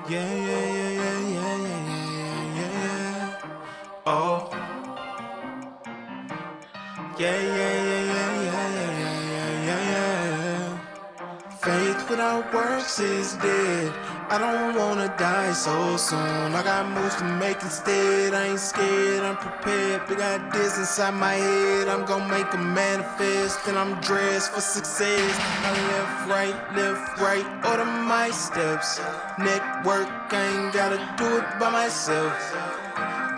Yeah, yeah, yeah, yeah, yeah, yeah, yeah, yeah. Oh. Yeah, yeah, yeah, yeah, yeah, yeah, yeah, yeah, yeah. Faith without works is dead. I don't wanna die so soon. I got moves to make instead. I ain't scared, I'm prepared. Big ideas inside my head. I'm gonna make them manifest. And I'm dressed for success. I left, right, order my steps. Network, I ain't gotta do it by myself.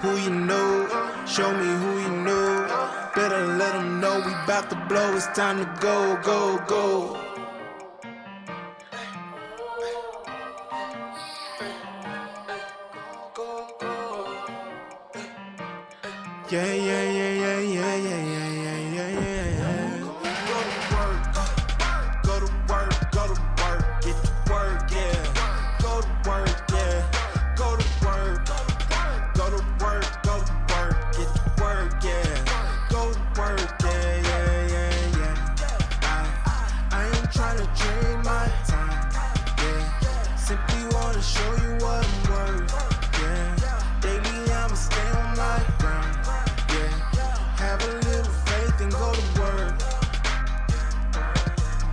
Who you know, show me who you know. Better let them know we bout to blow. It's time to go, go, go. Yeah, yeah, yeah, yeah, yeah, yeah, yeah, yeah, yeah, yeah. Go to work, go to work, get to work, yeah. Go to work, yeah. Go to work, go to work, go to work, get to work, yeah. Go to work, yeah, yeah, yeah, yeah. I ain't trying to trade my time, yeah. Simply wanna show you what I'm worth, yeah. Daily I'ma stay on my ground. Have a little faith and go to work.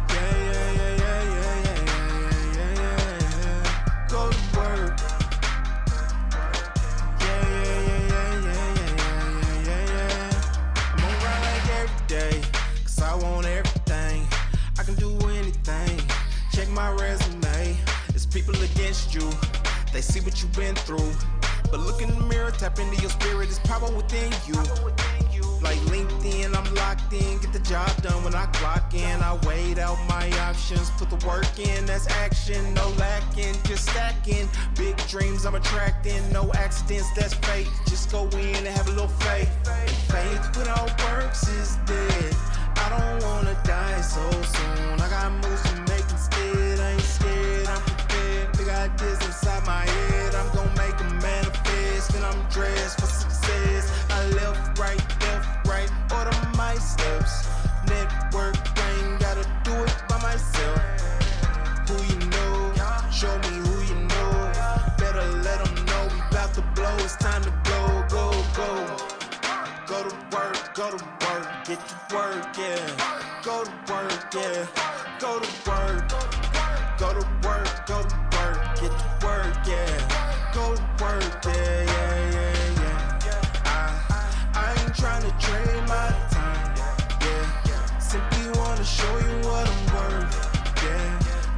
Yeah, yeah, yeah, yeah, yeah, yeah, yeah, yeah, yeah. Go to work. Yeah, yeah, yeah, yeah, yeah, yeah, yeah, yeah. I'm gonna ride like every day, 'cause I want everything. I can do anything. Check my resume. It's people against you. They see what you've been through. But look in the mirror, tap into your spirit. There's power within you. Like LinkedIn, I'm locked in, get the job done when I clock in. I weighed out my options, put the work in, that's action, no lacking, just stacking. Big dreams I'm attracting, no accidents, that's fate. Just go in and have a little faith. And faith without works is dead. I don't wanna die so soon. I got moves to make instead. I ain't scared, I'm prepared. Big ideas inside my head. I'm gonna make them manifest. And I'm dressed for success. I left, right, order my steps. Network, I ain't gotta do it by myself. Who you know, show me who you know. Better let them know we bout to blow. It's time to go, go, go. Go to work, get to work, yeah. Go to work, yeah. Go to work, go to work, get to work, yeah. Go to work, yeah, yeah, yeah, yeah. I ain't trying to trade my time, yeah. Simply wanna show you what I'm worth, yeah.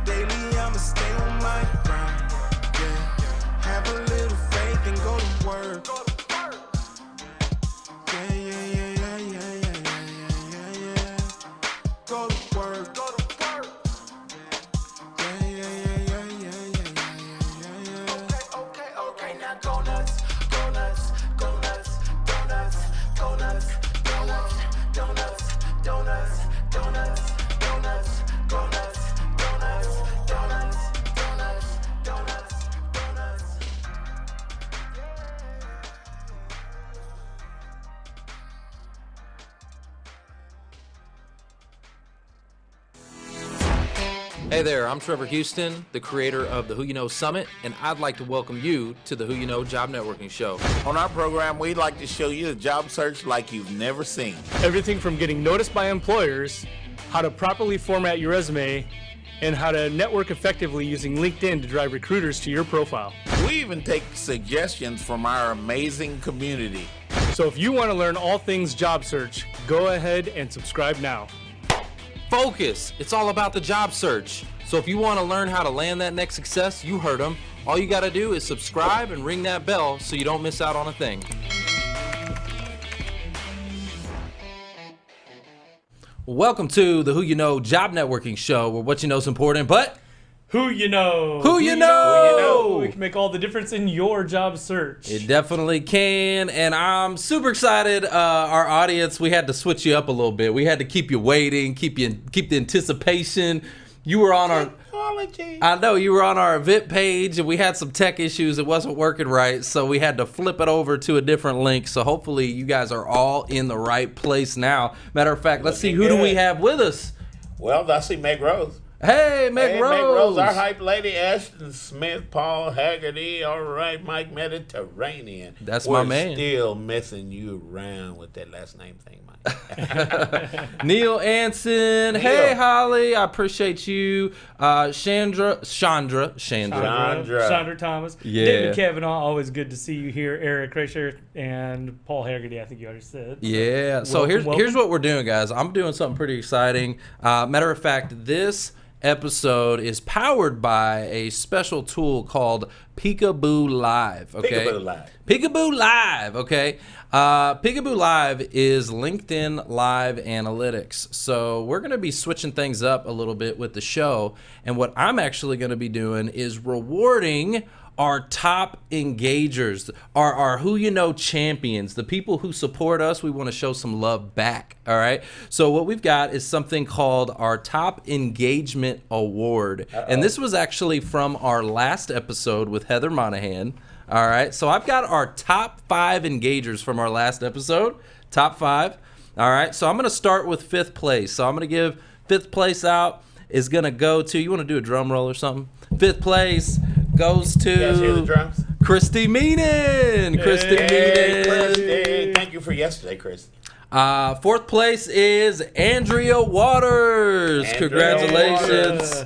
Daily I'ma stay on my grind, yeah. Have a little faith and go to work. Yeah, yeah, yeah, yeah, yeah, yeah, yeah, yeah, yeah. Go to work. Yeah, yeah, yeah, yeah, yeah, yeah, yeah, yeah, yeah. Okay, now go nuts, go nuts, go nuts, donuts, go nuts, donuts, donuts, donuts, donuts, donuts, go nuts, donuts, donuts, donuts, donuts, donuts. Hey there, I'm Trevor Houston, the creator of the Who You Know Summit, and I'd like to welcome you to the Who You Know Job Networking Show. On our program, we'd like to show you a job search like you've never seen. Everything from getting noticed by employers, how to properly format your resume, and how to network effectively using LinkedIn to drive recruiters to your profile. We even take suggestions from our amazing community. So if you want to learn all things job search, go ahead and subscribe now. Focus! It's all about the job search. So if you want to learn how to land that next success, you heard them. All you got to do is subscribe and ring that bell so you don't miss out on a thing. Welcome to the Who You Know Job Networking Show, where what you know is important, but Who you know? Who you know? We can make all the difference in your job search. It definitely can, and I'm super excited. Our audience, we had to switch you up a little bit. We had to keep you waiting, keep the anticipation. You were on our Technology. I know you were on our event page, and we had some tech issues. It wasn't working right, so we had to flip it over to a different link. So hopefully you guys are all in the right place now. Matter of fact, let's see, who do we have with us? Well, I see Meg Rose. Hey, Meg Hey, Rose. Meg Rose, our hype lady, Ashton Smith, Paul Haggerty. All right, Mike Mediterranean. That's We're my man. Still messing you around with that last name thing, Mike. Neil Anson. Hey, Holly. I appreciate you. Chandra Thomas. Yeah. David Kavanaugh, always good to see you here. Eric Kreischer and Paul Haggerty, I think you already said. Yeah. So here's what we're doing, guys. I'm doing something pretty exciting. Matter of fact, this episode is powered by a special tool called Peekaboo Live. Okay. Peekaboo Live. Okay. Peekaboo Live is LinkedIn Live Analytics. So we're going to be switching things up a little bit with the show. And what I'm actually going to be doing is rewarding our top engagers, our who you know champions, the people who support us. We want to show some love back. All right. So what we've got is something called our Top Engagement Award. And this was actually from our last episode with Heather Monahan. All right. So I've got our top 5 engagers from our last episode. Top 5. All right. So I'm going to start with 5th place. So I'm going to give 5th place out is going to go to, you want to do a drum roll or something? 5th place goes to You guys hear the drums? Christy Meenan. Christy Meenan. Christy. Thank you for yesterday, Christy. 4th place is Andrea Waters. Congratulations.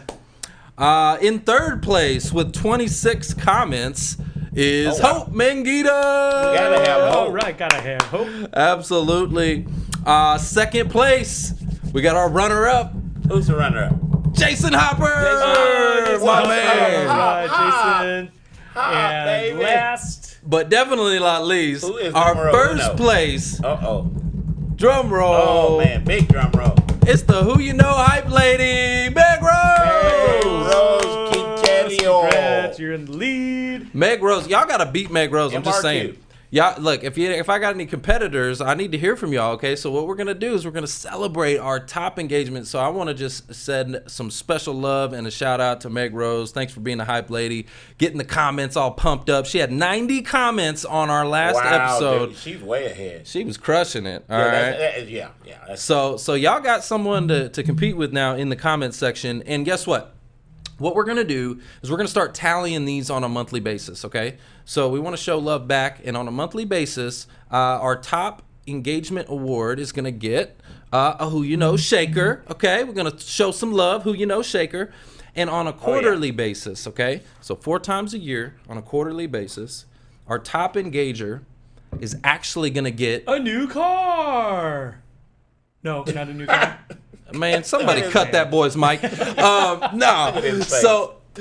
In 3rd place with 26 comments is Hope Mangita. Gotta have hope. All right, gotta have hope. Absolutely. 2nd place, we got our runner-up, Who's the runner-up? Jason Hopper. My man. All right, Jason. And baby. last, But definitely not least, Who is our numero first uno? place, Uh-oh. drum roll. Oh, man. Big drum roll. It's the Who You Know Hype Lady, Meg Rose. Rose Quinterio. congrats, you're in the lead. Meg Rose, y'all gotta beat Meg Rose. I'm just MRQ. saying. Y'all, look, if I got any competitors, I need to hear from y'all. Okay, so what we're gonna do is we're gonna celebrate our top engagement. So I want to just send some special love and a shout out to Meg Rose. Thanks for being a hype lady, getting the comments all pumped up. She had 90 comments on our last episode. Dude, she's way ahead. She was crushing it. All right. That's So y'all got someone to compete with now in the comments section. And guess what? What we're going to do is we're going to start tallying these on a monthly basis, okay? So we want to show love back, and on a monthly basis, our top engagement award is going to get a Who You Know Shaker, okay? We're going to show some love, Who You Know Shaker. And on a quarterly basis, okay? So 4 times a year on a quarterly basis, our top engager is actually going to get... A new car. No, not a new car. Man, somebody cut that boy's mic.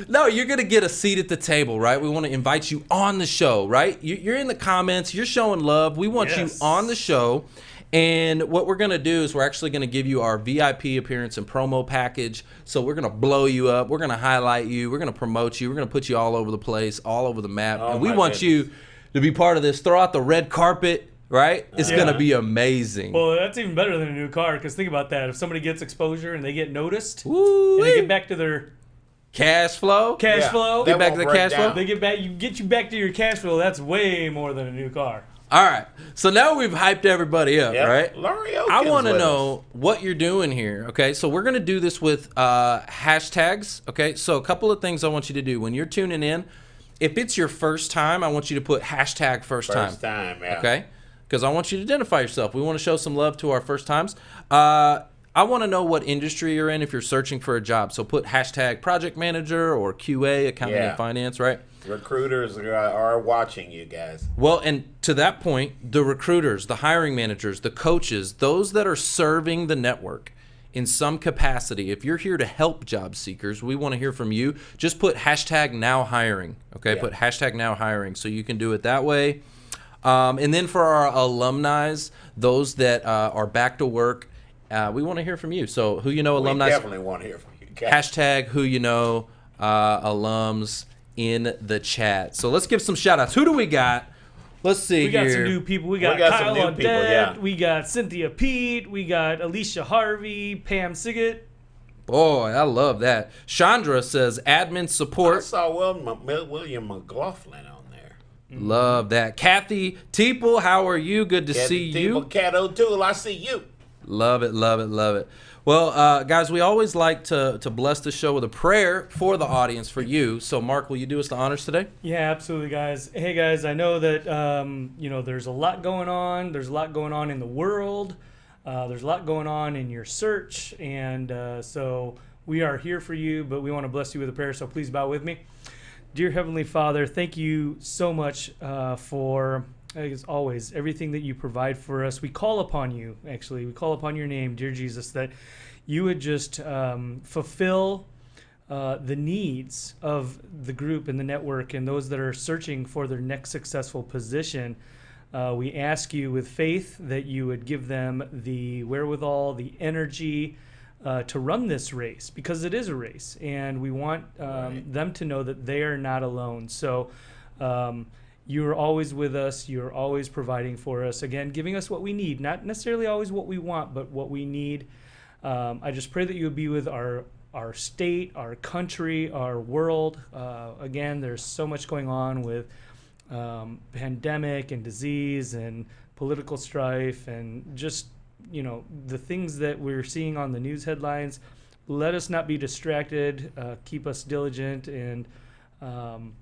No, you're going to get a seat at the table, right? We want to invite you on the show, right? You're in the comments. You're showing love. We want you on the show. And what we're going to do is we're actually going to give you our VIP appearance and promo package. So we're going to blow you up. We're going to highlight you. We're going to promote you. We're going to put you all over the place, all over the map. And we want you to be part of this. Throw out the red carpet. Right? It's going to be amazing. Well, that's even better than a new car, because think about that. If somebody gets exposure and they get noticed, Woo-wee. and they get back to their cash flow. Get back to the cash flow. They get you back to your cash flow. That's way more than a new car. All right. So now we've hyped everybody up, right? Laurie I want to know what you're doing here, okay? So we're going to do this with hashtags, okay? So a couple of things I want you to do. When you're tuning in, if it's your first time, I want you to put hashtag first time. First time, yeah. Okay? Because I want you to identify yourself. We want to show some love to our first times. I want to know what industry you're in if you're searching for a job. So put hashtag project manager or QA, accounting and finance, right? Recruiters are watching you guys. Well, and to that point, the recruiters, the hiring managers, the coaches, those that are serving the network in some capacity, if you're here to help job seekers, we want to hear from you. Just put hashtag now hiring, okay? Put hashtag now hiring so you can do it that way. And then for our alumni, those that are back to work, we want to hear from you. So Who You Know alumni. We definitely want to hear from you guys. Hashtag Who You Know alums in the chat. So let's give some shout outs. Who do we got? Let's see We got here. some new people. We got Kyle Audette. We got Cynthia Pete. We got Alicia Harvey, Pam Siggett. Boy, I love that. Chandra says admin support. I saw William McLaughlin on there. Love that. Kathy Teeple, how are you? Good to see you. Cat O'Toole, I see you. Love it, love it, love it. Well, guys, we always like to bless the show with a prayer for the audience, for you. So, Mark, will you do us the honors today? Yeah, absolutely, guys. Hey, guys, I know that, there's a lot going on. There's a lot going on in the world. There's a lot going on in your search. And so we are here for you, but we want to bless you with a prayer. So please bow with me. Dear Heavenly Father, thank you so much for, as always, everything that you provide for us. We call upon you, actually. We call upon your name, dear Jesus, that you would just fulfill the needs of the group and the network and those that are searching for their next successful position. We ask you with faith that you would give them the wherewithal, the energy to run this race, because it is a race, and we want them to know that they are not alone. So you're always with us. You're always providing for us. Again, giving us what we need, not necessarily always what we want, but what we need. I just pray that you would be with our state, our country, our world. Again, there's so much going on with pandemic and disease and political strife and just the things that we're seeing on the news headlines. Let us not be distracted. Keep us diligent and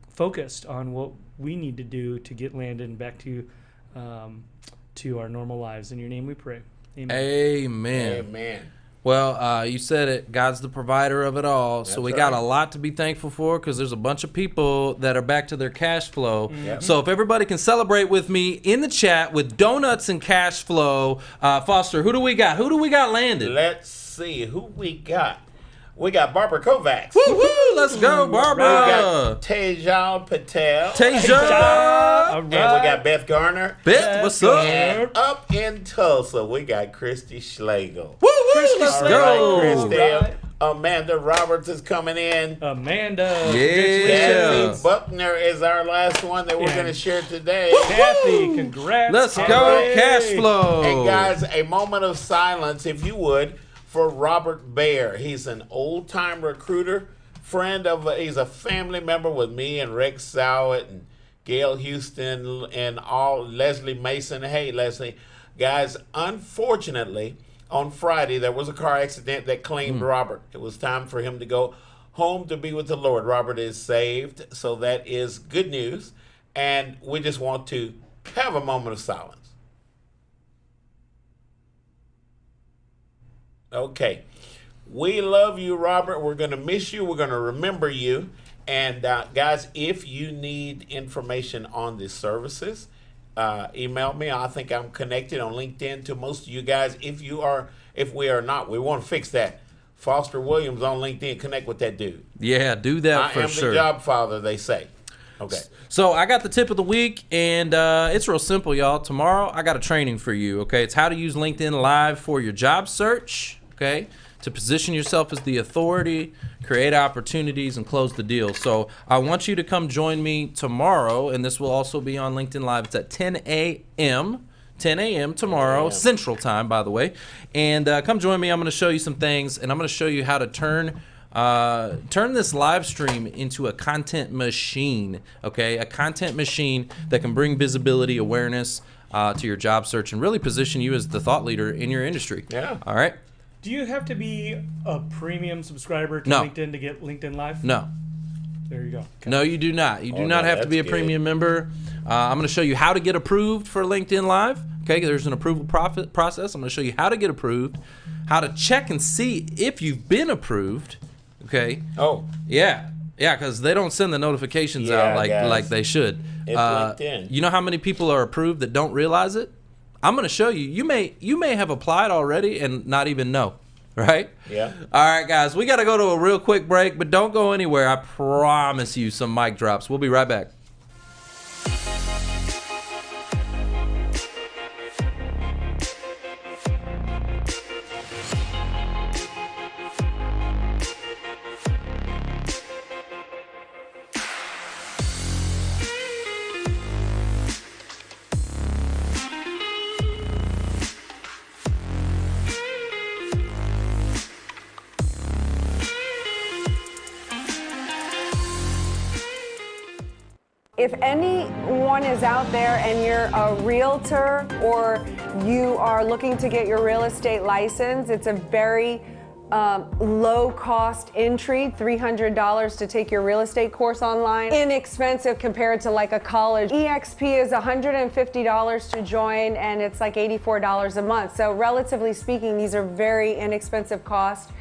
focused on what we need to do to get Landon back to our normal lives. In your name we pray. Amen. Amen. Amen. Well, you said it. God's the provider of it all. So we got a lot to be thankful for, because there's a bunch of people that are back to their cash flow. Yep. So if everybody can celebrate with me in the chat with donuts and cash flow. Foster, who do we got? Who do we got landed? Let's see who we got. We got Barbara Kovacs. Woo woo! Let's go, Barbara. We got Tejal Patel. Teja. And we got Beth Garner. Beth, what's up? And up in Tulsa, we got Christy Schlegel. Woo woo! Let's All go. right, Christy. Amanda Roberts is coming in. Amanda. Yeah. Kathy Buckner is our last one that we're going to share today. Kathy, congrats. Let's Kathy. go, cash flow. And guys, a moment of silence, if you would, for Robert Baer. He's an old-time recruiter, he's a family member with me and Rex Sowett and Gail Houston and Leslie Mason. Hey, Leslie. Guys, unfortunately, on Friday, there was a car accident that claimed Robert. It was time for him to go home to be with the Lord. Robert is saved, so that is good news. And we just want to have a moment of silence. Okay. We love you, Robert. We're going to miss you. We're going to remember you. And guys, if you need information on the services, email me. I think I'm connected on LinkedIn to most of you guys. If we are not, we want to fix that. Foster Williams on LinkedIn. Connect with that dude. Yeah, do that for sure. I am the job father, they say. Okay. So I got the tip of the week, and it's real simple, y'all. Tomorrow, I got a training for you, okay? It's how to use LinkedIn Live for your job search, okay? To position yourself as the authority, create opportunities, and close the deal. So I want you to come join me tomorrow, and this will also be on LinkedIn Live. It's at 10 a.m. 10 a.m. tomorrow, Central Time, by the way. And come join me. I'm going to show you some things, and I'm going to show you how to turn this live stream into a content machine, okay? A content machine that can bring visibility, awareness to your job search, and really position you as the thought leader in your industry. Yeah. All right? Do you have to be a premium subscriber to No. LinkedIn to get LinkedIn Live? No. There you go. Okay. No, you do not. You do Oh, not no, have to be a that's premium member. I'm going to show you how to get approved for LinkedIn Live. Okay, there's an approval process. I'm going to show you how to get approved, how to check and see if you've been approved. Okay. Oh. Yeah, because they don't send the notifications out like they should. It's LinkedIn. You know how many people are approved that don't realize it? I'm going to show you. You may have applied already and not even know. Right? Yeah. All right, guys, we got to go to a real quick break, but don't go anywhere. I promise you some mic drops. We'll be right back. If anyone is out there and you're a realtor or you are looking to get your real estate license, it's a very low cost entry, $300 to take your real estate course online. Inexpensive compared to like a college. EXP is $150 to join, and it's like $84 a month. So relatively speaking, these are very inexpensive costs.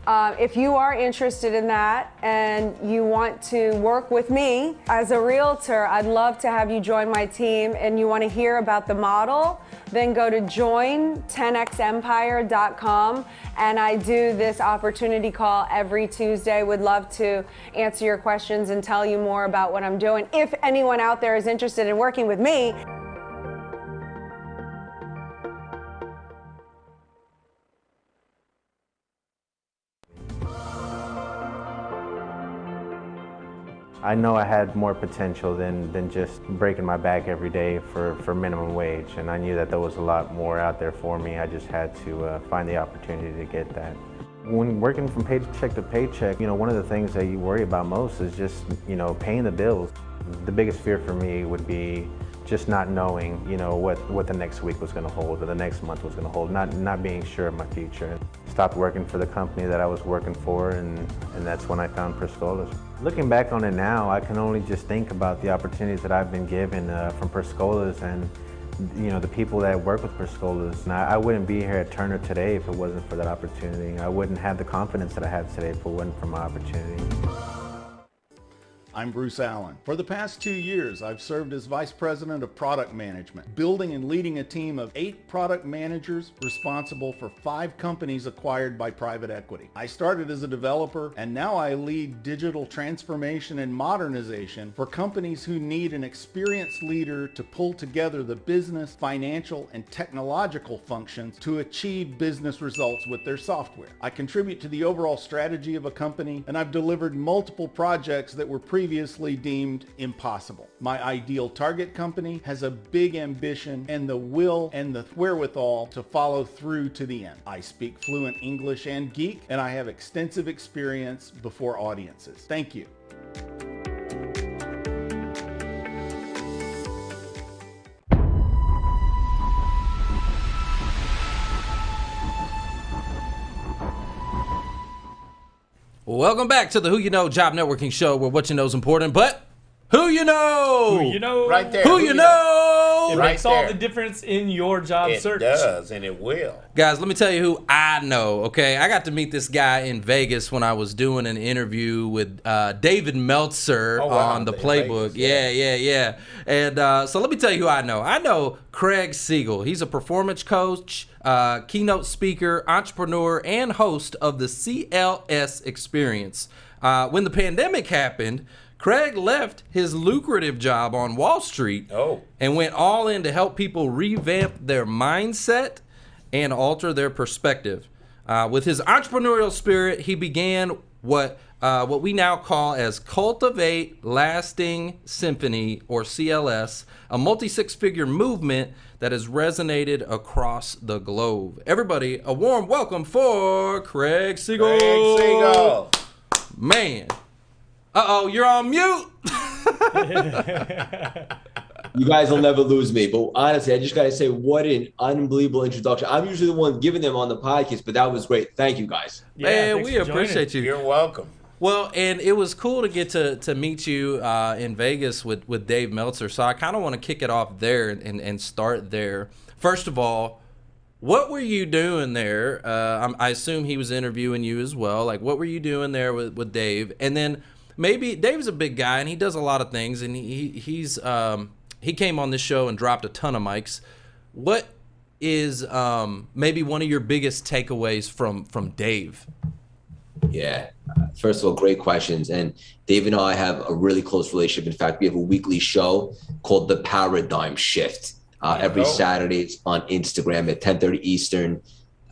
If you are interested in that and you want to work with me as a realtor, I'd love to have you join my team, and you want to hear about the model, then go to join10xempire.com, and I do this opportunity call every Tuesday. Would love to answer your questions and tell you more about what I'm doing. If anyone out there is interested in working with me, I know I had more potential than just breaking my back every day for minimum wage, and I knew that there was a lot more out there for me. I just had to find the opportunity to get that. When working from paycheck to paycheck, one of the things that you worry about most is just, paying the bills. The biggest fear for me would be just not knowing, what the next week was going to hold or the next month was going to hold, not being sure of my future. Stopped working for the company that I was working for, and that's when I found Perscolla's. Looking back on it now, I can only just think about the opportunities that I've been given from Perscolla's and the people that work with Perscolla's. And I wouldn't be here at Turner today if it wasn't for that opportunity. I wouldn't have the confidence that I have today if it wasn't for my opportunity. I'm Bruce Allen. For the past 2 years, I've served as Vice President of Product Management, building and leading a team of 8 product managers responsible for 5 companies acquired by private equity. I started as a developer, and now I lead digital transformation and modernization for companies who need an experienced leader to pull together the business, financial, and technological functions to achieve business results with their software. I contribute to the overall strategy of a company, and I've delivered multiple projects that were previously deemed impossible. My ideal target company has a big ambition and the will and the wherewithal to follow through to the end. I speak fluent English and geek, and I have extensive experience before audiences. Thank you. Welcome back to the Who You Know Job Networking Show, where what you know is important, but who you know? Who you know? Right there. Who you know? It Right makes all there. the difference in your job It search. does, and it will. Guys, let me tell you who I know, okay? I got to meet this guy in Vegas when I was doing an interview with David Meltzer on the Playbook. Vegas, Yeah. And so let me tell you who I know. I know Craig Siegel. He's a performance coach, keynote speaker, entrepreneur, and host of the CLS Experience. When the pandemic happened, Craig left his lucrative job on Wall Street and went all in to help people revamp their mindset and alter their perspective. With his entrepreneurial spirit, he began what we now call as Cultivate Lasting Symphony, or CLS, a multi-six-figure movement that has resonated across the globe. Everybody, a warm welcome for Craig Siegel. Craig Siegel. Man. Uh-oh, you're on mute. You guys will never lose me. But honestly, I just got to say, what an unbelievable introduction. I'm usually the one giving them on the podcast, but that was great. Thank you, guys. Man, we appreciate you. You're welcome. Well, and it was cool to get to meet you in Vegas with Dave Meltzer. So I kind of want to kick it off there and start there. First of all, what were you doing there? I assume he was interviewing you as well. Like, what were you doing there with Dave? And then maybe Dave's a big guy and he does a lot of things, and he came on this show and dropped a ton of mics. What is maybe one of your biggest takeaways from Dave? Yeah. First of all, great questions. And Dave and I have a really close relationship. In fact, we have a weekly show called The Paradigm Shift. Every Saturday it's on Instagram at 10:30 Eastern,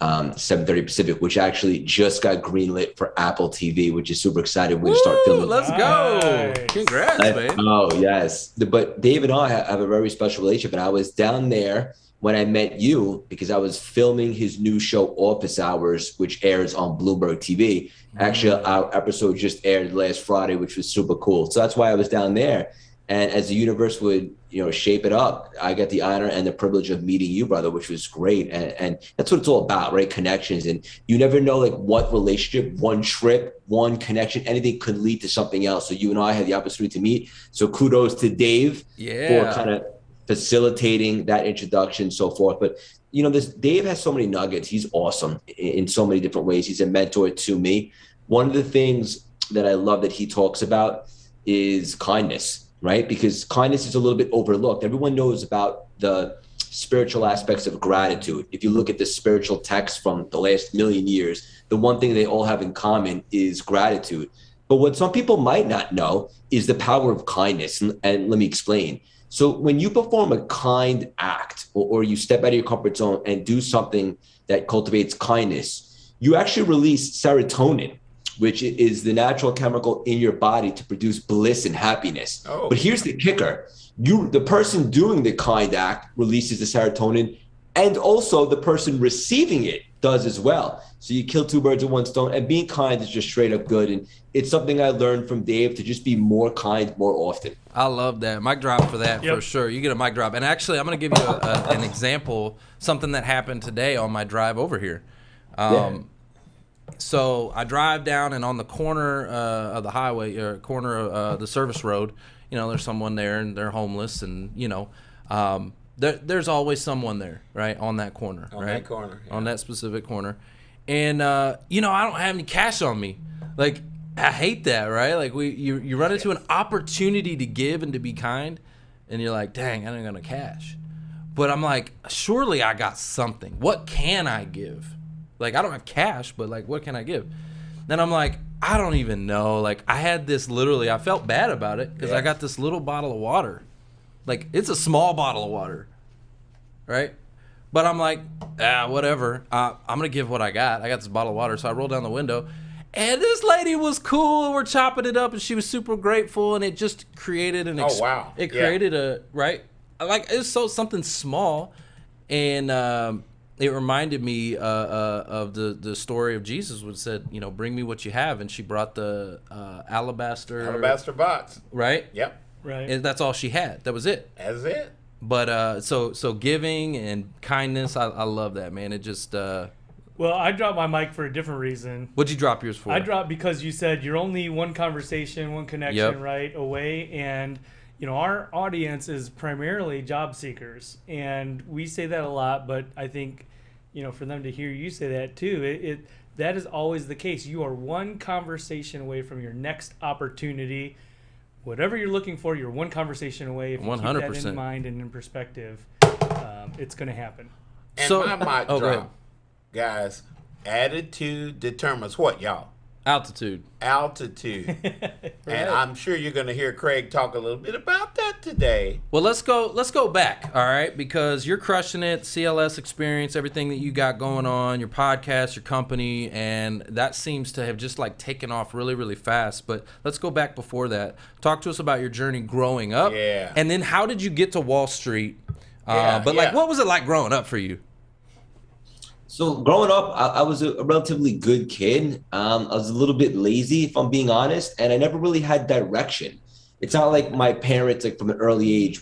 7:30 Pacific, which actually just got greenlit for Apple TV, which is super exciting. We're going to start filming. Let's go. Nice. Congrats, man. Oh, yes. But Dave and I have a very special relationship. And I was down there when I met you because I was filming his new show, Office Hours, which airs on Bloomberg TV. Actually, our episode just aired last Friday, which was super cool. So that's why I was down there. And as the universe would, shape it up, I got the honor and the privilege of meeting you, brother, which was great. And that's what it's all about, right? Connections. And you never know like what relationship, one trip, one connection, anything could lead to something else. So you and I had the opportunity to meet. So kudos to Dave for kind of facilitating that introduction and so forth. But this Dave has so many nuggets. He's awesome in so many different ways. He's a mentor to me. One of the things that I love that he talks about is kindness, right? Because kindness is a little bit overlooked. Everyone knows about the spiritual aspects of gratitude. If you look at the spiritual texts from the last million years, the one thing they all have in common is gratitude. But what some people might not know is the power of kindness. And let me explain. So when you perform a kind act or you step out of your comfort zone and do something that cultivates kindness, you actually release serotonin, which is the natural chemical in your body to produce bliss and happiness. Oh. But here's the kicker. The person doing the kind act releases the serotonin, and also the person receiving it does as well. So you kill two birds with one stone, and being kind is just straight up good. And it's something I learned from Dave, to just be more kind more often. I love that. Mic drop for that, for sure. You get a mic drop. And actually, I'm going to give you an example, something that happened today on my drive over here. So I drive down, and on the corner of the highway, or corner of the service road, there's someone there, and they're homeless, and, there's always someone there, right, on that corner. On that corner. Yeah. On that specific corner. And, I don't have any cash on me. Like, I hate that, right? Like, you run into an opportunity to give and to be kind, and you're like, dang, I ain't got no cash. But I'm like, surely I got something. What can I give? Like, I don't have cash, but, like, what can I give? Then I'm like, I don't even know. Like, I had this literally, I felt bad about it because I got this little bottle of water. Like, it's a small bottle of water, right? But I'm like, whatever. I'm going to give what I got. I got this bottle of water, so I rolled down the window. And this lady was cool. We're chopping it up, and she was super grateful, and it just created an It created a, right? Like, it's something small, and it reminded me of the story of Jesus, which said, bring me what you have. And she brought the alabaster box. Right? Yep. Right. And that's all she had. That was it. That's it. But so giving and kindness, I love that, man. It just... Well, I dropped my mic for a different reason. What'd you drop yours for? I dropped because you said you're only one conversation, one connection, right, away. And, our audience is primarily job seekers. And we say that a lot, but I think, for them to hear you say that too, that is always the case. You are one conversation away from your next opportunity. Whatever you're looking for, you're one conversation away. If you 100%. Keep that in mind and in perspective, it's going to happen. And my mic drop, guys, attitude determines what, y'all? Altitude. Right. And I'm sure you're going to hear Craig talk a little bit about that today. Well, let's go back, all right? Because you're crushing it, CLS Experience, everything that you got going on, your podcast, your company, and that seems to have just like taken off really, really fast. But let's go back before that. Talk to us about your journey growing up. Yeah. And then how did you get to Wall Street? What was it like growing up for you? So growing up, I was a relatively good kid. I was a little bit lazy, if I'm being honest, and I never really had direction. It's not like my parents, like from an early age,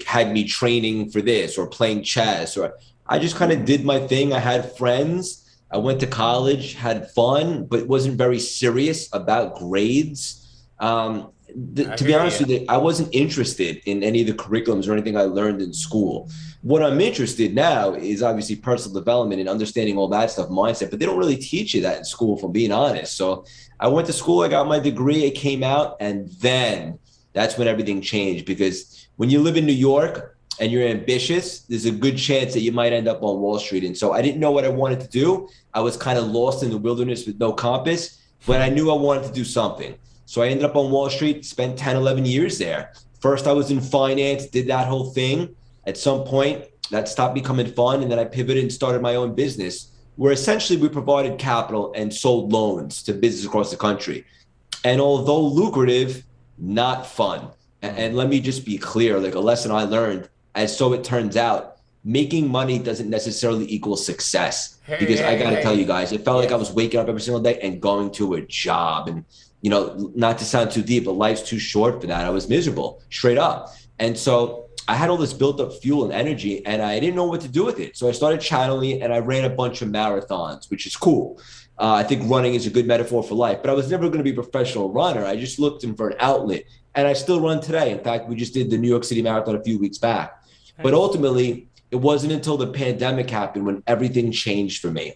had me training for this or playing chess, or I just kind of did my thing. I had friends. I went to college, had fun, but wasn't very serious about grades. To be honest with you, I wasn't interested in any of the curriculums or anything I learned in school. What I'm interested now is obviously personal development and understanding all that stuff, mindset, but they don't really teach you that in school, if I'm being honest. So I went to school, I got my degree, I came out, and then that's when everything changed. Because when you live in New York and you're ambitious, there's a good chance that you might end up on Wall Street. And so I didn't know what I wanted to do. I was kind of lost in the wilderness with no compass, but I knew I wanted to do something. So I ended up on Wall Street, spent 10, 11 years there. First, I was in finance, did that whole thing. At some point, that stopped becoming fun, and then I pivoted and started my own business, where essentially we provided capital and sold loans to businesses across the country. And although lucrative, not fun. And let me just be clear, like a lesson I learned, as so it turns out, making money doesn't necessarily equal success. Because I got to tell you guys, it felt like I was waking up every single day and going to a job. And you know, not to sound too deep, but life's too short for that. I was miserable, straight up. And so I had all this built up fuel and energy, and I didn't know what to do with it. So I started channeling it, and I ran a bunch of marathons, which is cool. I think running is a good metaphor for life, but I was never going to be a professional runner. I just looked for an outlet, and I still run today. In fact, we just did the New York City Marathon a few weeks back. But ultimately, it wasn't until the pandemic happened when everything changed for me.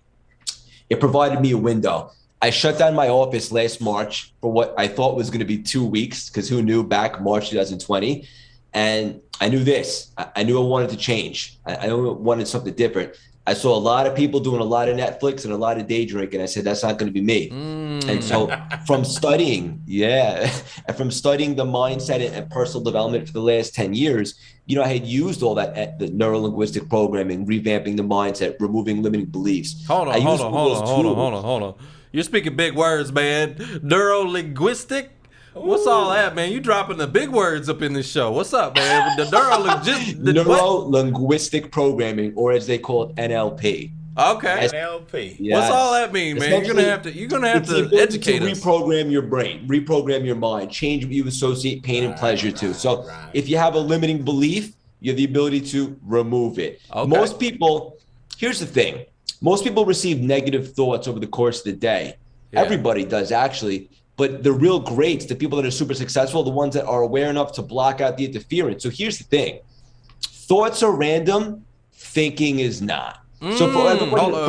It provided me a window. I shut down my office last March for what I thought was going to be 2 weeks, because who knew back March 2020. And I knew this. I knew I wanted to change. I knew I wanted something different. I saw a lot of people doing a lot of Netflix and a lot of day drinking. I said, that's not going to be me. And so from studying, and from studying the mindset and personal development for the last 10 years, you know, I had used all that, the neuro-linguistic programming, revamping the mindset, removing limiting beliefs. Hold on. You're speaking big words, man. Neuro-linguistic? What's all that, man? You dropping the big words up in this show. What's up, man? The neuro-linguistic programming, or as they call it, NLP. Okay. NLP. Yes. What's all that mean, man? You're gonna have to educate us. Reprogram your brain, reprogram your mind, change what you associate pain and pleasure to. So if you have a limiting belief, you have the ability to remove it. Okay. Most people, here's the thing. Most people receive negative thoughts over the course of the day. Yeah. Everybody does, actually. But the real greats, the people that are super successful, the ones that are aware enough to block out the interference. So here's the thing. Thoughts are random. Thinking is not. So for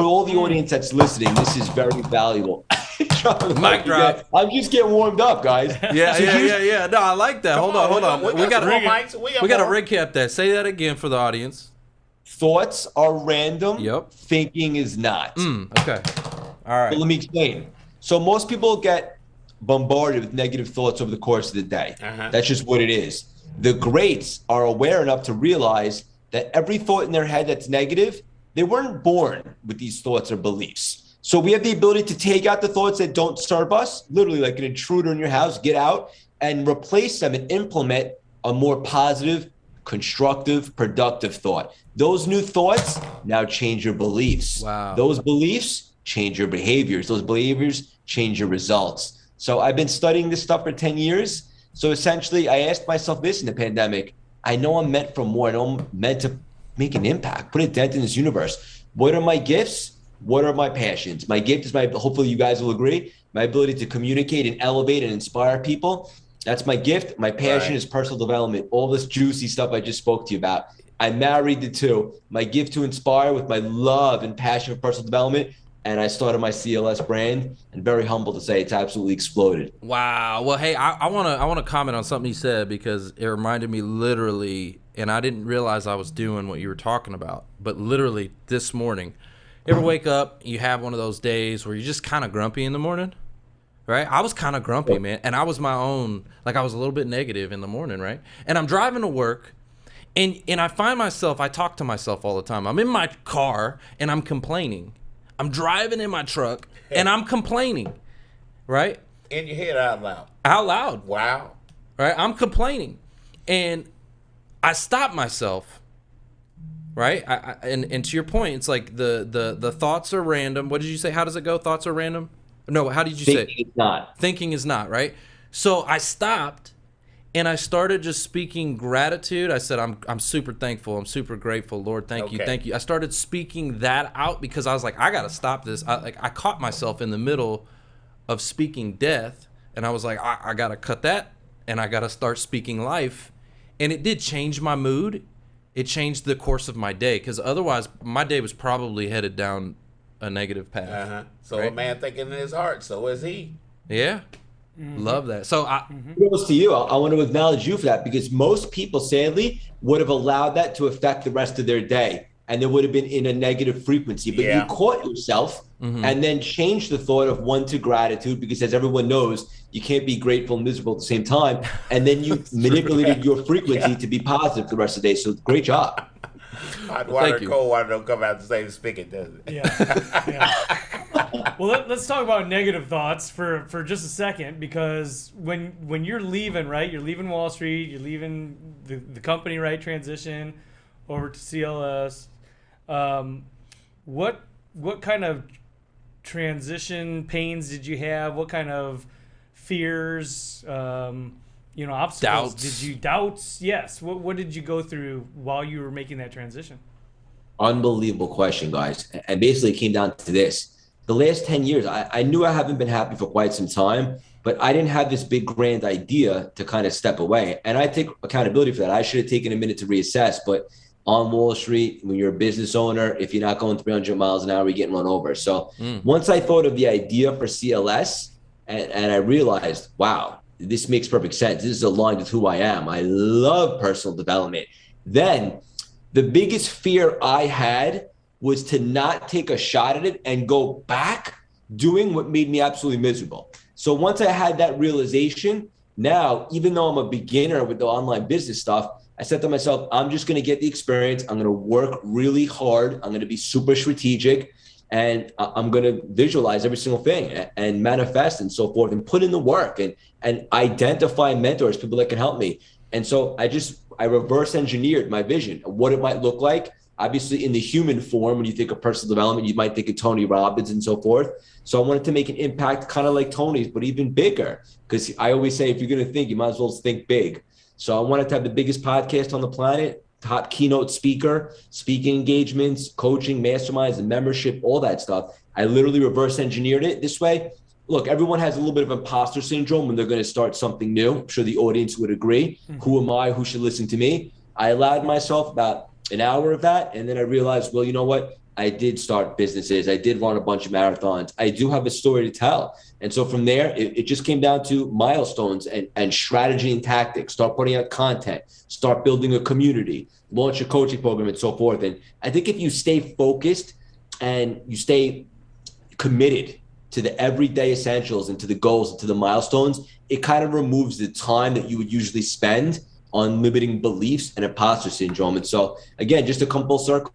all the audience that's listening, this is very valuable. Mic drop. I'm just getting warmed up, guys. Yeah. No, I like that. Hold on. We got to recap that. Say that again for the audience. Thoughts are random. Yep. Thinking is not. Okay. All right. So let me explain. So most people get bombarded with negative thoughts over the course of the day. That's just what it is. The greats are aware enough to realize that every thought in their head that's negative, they weren't born with these thoughts or beliefs. So we have the ability to take out the thoughts that don't serve us, literally like an intruder in your house, get out and replace them and implement a more positive, constructive, productive thought. Those new thoughts now change your beliefs. Wow. Those beliefs change your behaviors. Those behaviors change your results. So I've been studying this stuff for 10 years. So essentially, I asked myself this in the pandemic. I know I'm meant for more. I know I'm meant to make an impact, put a dent in this universe. What are my gifts? What are my passions? My gift is hopefully you guys will agree, my ability to communicate and elevate and inspire people. That's my gift. My passion is personal development. All this juicy stuff I just spoke to you about. I married the two. My gift to inspire with my love and passion for personal development. And I started my CLS brand, and very humble to say it's absolutely exploded. Wow. Well, hey, I want to comment on something you said, because it reminded me literally, and I didn't realize I was doing what you were talking about, but literally this morning. You ever wake up, you have one of those days where you're just kind of grumpy in the morning, right? I was kind of grumpy, man, and I was my own, like I was a little bit negative in the morning, right? And I'm driving to work, and I find myself, I talk to myself all the time. I'm in my car, and I'm complaining. I'm driving in my truck and I'm complaining, right? In your head out loud. Out loud. Wow. Right? I'm complaining. And I stop myself, right? And to your point, it's like the thoughts are random. What did you say? How does it go? Thoughts are random? No, how did you say? Thinking is not. Thinking is not, right? So I stopped and I started just speaking gratitude. I said, I'm super thankful. I'm super grateful. Lord, thank you. Thank you. I started speaking that out because I was like, I got to stop this. I caught myself in the middle of speaking death. And I was like, I got to cut that. And I got to start speaking life. And it did change my mood. It changed the course of my day. Because otherwise, my day was probably headed down a negative path. So right? A man thinking in his heart, so is he. Yeah. Love that. So kudos to you. I want to acknowledge you for that, because most people, sadly, would have allowed that to affect the rest of their day, and they would have been in a negative frequency. But you caught yourself and then changed the thought of one to gratitude, because as everyone knows, you can't be grateful and miserable at the same time. And then you manipulated your frequency to be positive for the rest of the day. So great job. Hot water and cold water don't come out the same spigot, does it? Yeah. Well, let's talk about negative thoughts for just a second, because when you're leaving, right? You're leaving Wall Street, you're leaving the company, right? Transition over to CLS. What kind of transition pains did you have? What kind of fears, obstacles? Doubts. Doubts? Yes. What did you go through while you were making that transition? Unbelievable question, guys. And basically it came down to this. The last 10 years, I knew I haven't been happy for quite some time, but I didn't have this big grand idea to kind of step away. And I take accountability for that. I should have taken a minute to reassess, but on Wall Street, when you're a business owner, if you're not going 300 miles an hour, you're getting run over. So once I thought of the idea for CLS and I realized, wow, this makes perfect sense. This is aligned with who I am. I love personal development. Then the biggest fear I had was to not take a shot at it and go back doing what made me absolutely miserable. So once I had that realization, now, even though I'm a beginner with the online business stuff, I said to myself, I'm just going to get the experience. I'm going to work really hard. I'm going to be super strategic, and I'm going to visualize every single thing and manifest and so forth and put in the work and identify mentors, people that can help me. And so I reverse engineered my vision of what it might look like. Obviously, in the human form, when you think of personal development, you might think of Tony Robbins and so forth. So I wanted to make an impact kind of like Tony's, but even bigger. Because I always say, if you're going to think, you might as well think big. So I wanted to have the biggest podcast on the planet, top keynote speaker, speaking engagements, coaching, masterminds, and membership, all that stuff. I literally reverse engineered it this way. Look, everyone has a little bit of imposter syndrome when they're going to start something new. I'm sure the audience would agree. Who am I? Who should listen to me? I allowed myself about an hour of that. And then I realized, well, you know what? I did start businesses. I did run a bunch of marathons. I do have a story to tell. And so from there, it just came down to milestones and strategy and tactics. Start putting out content, start building a community, launch a coaching program and so forth. And I think if you stay focused and you stay committed to the everyday essentials and to the goals and to the milestones, it kind of removes the time that you would usually spend on limiting beliefs and imposter syndrome. And so again, just to come full circle,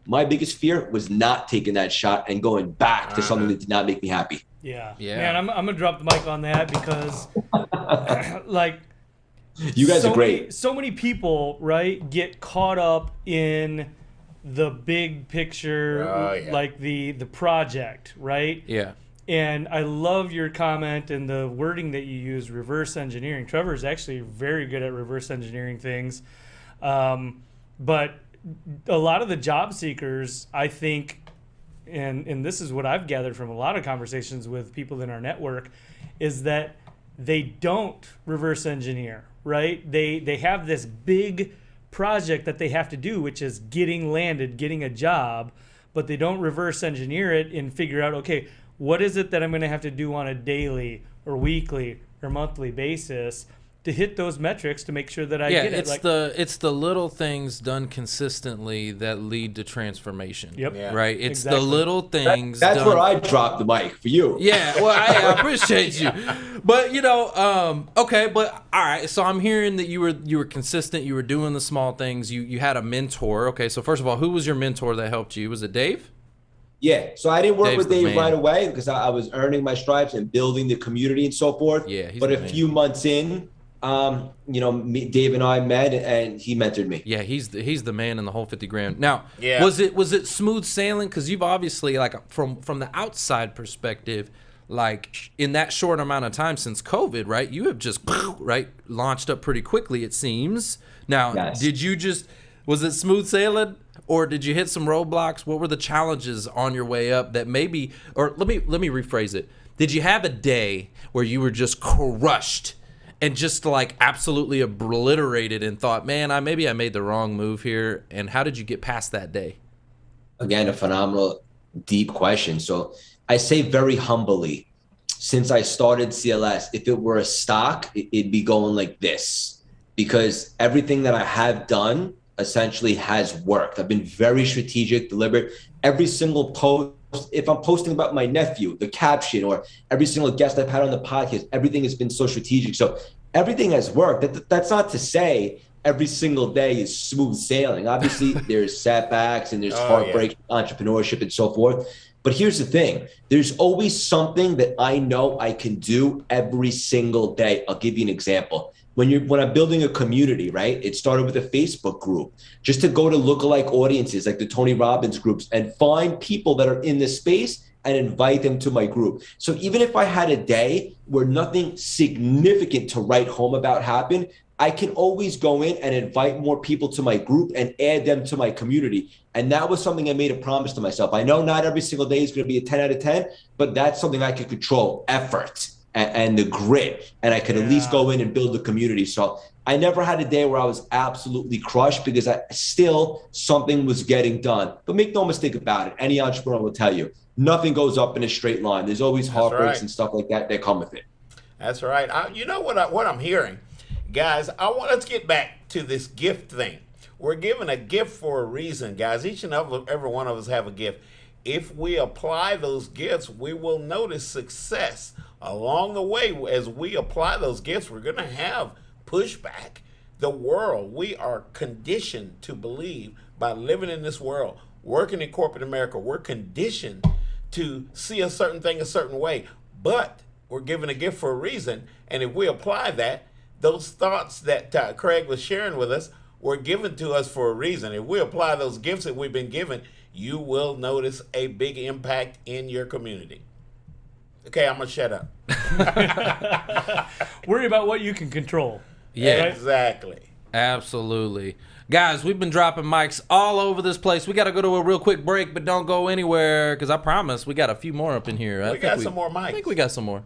my biggest fear was not taking that shot and going back to something that did not make me happy. Yeah. Man, I'm gonna drop the mic on that because like you guys are great. So many people, right, get caught up in the big picture, like the project, right? Yeah. And I love your comment and the wording that you use, reverse engineering. Trevor is actually very good at reverse engineering things. But a lot of the job seekers, I think, and this is what I've gathered from a lot of conversations with people in our network, is that they don't reverse engineer, right? They have this big project that they have to do, which is getting landed, getting a job, but they don't reverse engineer it and figure out, okay, what is it that I'm going to have to do on a daily or weekly or monthly basis to hit those metrics to make sure that I get it? It's the little things done consistently that lead to transformation. Yep. Yeah. Right. It's the little things. That's where I dropped the mic for you. Yeah. Well, I appreciate you, but okay. But all right. So I'm hearing that you were consistent. You were doing the small things. You had a mentor. Okay. So first of all, who was your mentor that helped you? Was it Dave? Yeah, so I didn't work Dave's with Dave right away because I was earning my stripes and building the community and so forth. Yeah, but a few months in, Dave and I met and he mentored me. Yeah, he's the man in the whole 50 grand. Now, was it smooth sailing? Because you've obviously, like, from the outside perspective, like in that short amount of time since COVID, right? You have just launched up pretty quickly, it seems. Now, yes. Was it smooth sailing? Or did you hit some roadblocks? What were the challenges on your way up that maybe, or let me rephrase it. Did you have a day where you were just crushed and just like absolutely obliterated and thought, man, I made the wrong move here? And how did you get past that day? Again, a phenomenal, deep question. So I say very humbly, since I started CLS, if it were a stock, it'd be going like this, because everything that I have done essentially has worked. I've been very strategic, deliberate. Every single post, if I'm posting about my nephew, the caption, or every single guest I've had on the podcast, everything has been so strategic. So everything has worked. That's not to say every single day is smooth sailing. Obviously, there's setbacks and there's heartbreak, entrepreneurship, and so forth. But here's the thing. There's always something that I know I can do every single day. I'll give you an example. When I'm building a community, right? It started with a Facebook group, just to go to lookalike audiences like the Tony Robbins groups and find people that are in this space and invite them to my group. So even if I had a day where nothing significant to write home about happened, I can always go in and invite more people to my group and add them to my community. And that was something I made a promise to myself. I know not every single day is going to be a 10 out of 10, but that's something I can control, effort and the grit. And I could at least go in and build the community. So I never had a day where I was absolutely crushed because something was getting done. But make no mistake about it. Any entrepreneur will tell you, nothing goes up in a straight line. There's always heartbreaks and stuff like that come with it. That's right. You know what I'm hearing? Guys, let's get back to this gift thing. We're given a gift for a reason, guys. Each and every one of us have a gift. If we apply those gifts, we will notice success. Along the way, as we apply those gifts, we're going to have pushback. The world, we are conditioned to believe by living in this world, working in corporate America, we're conditioned to see a certain thing a certain way. But we're given a gift for a reason. And if we apply that, those thoughts that Craig was sharing with us were given to us for a reason. If we apply those gifts that we've been given, you will notice a big impact in your community. Okay, I'm going to shut up. Worry about what you can control. Yeah, exactly. Absolutely. Guys, we've been dropping mics all over this place. We got to go to a real quick break, but don't go anywhere because I promise we got a few more up in here. We got some more mics. I think we got some more.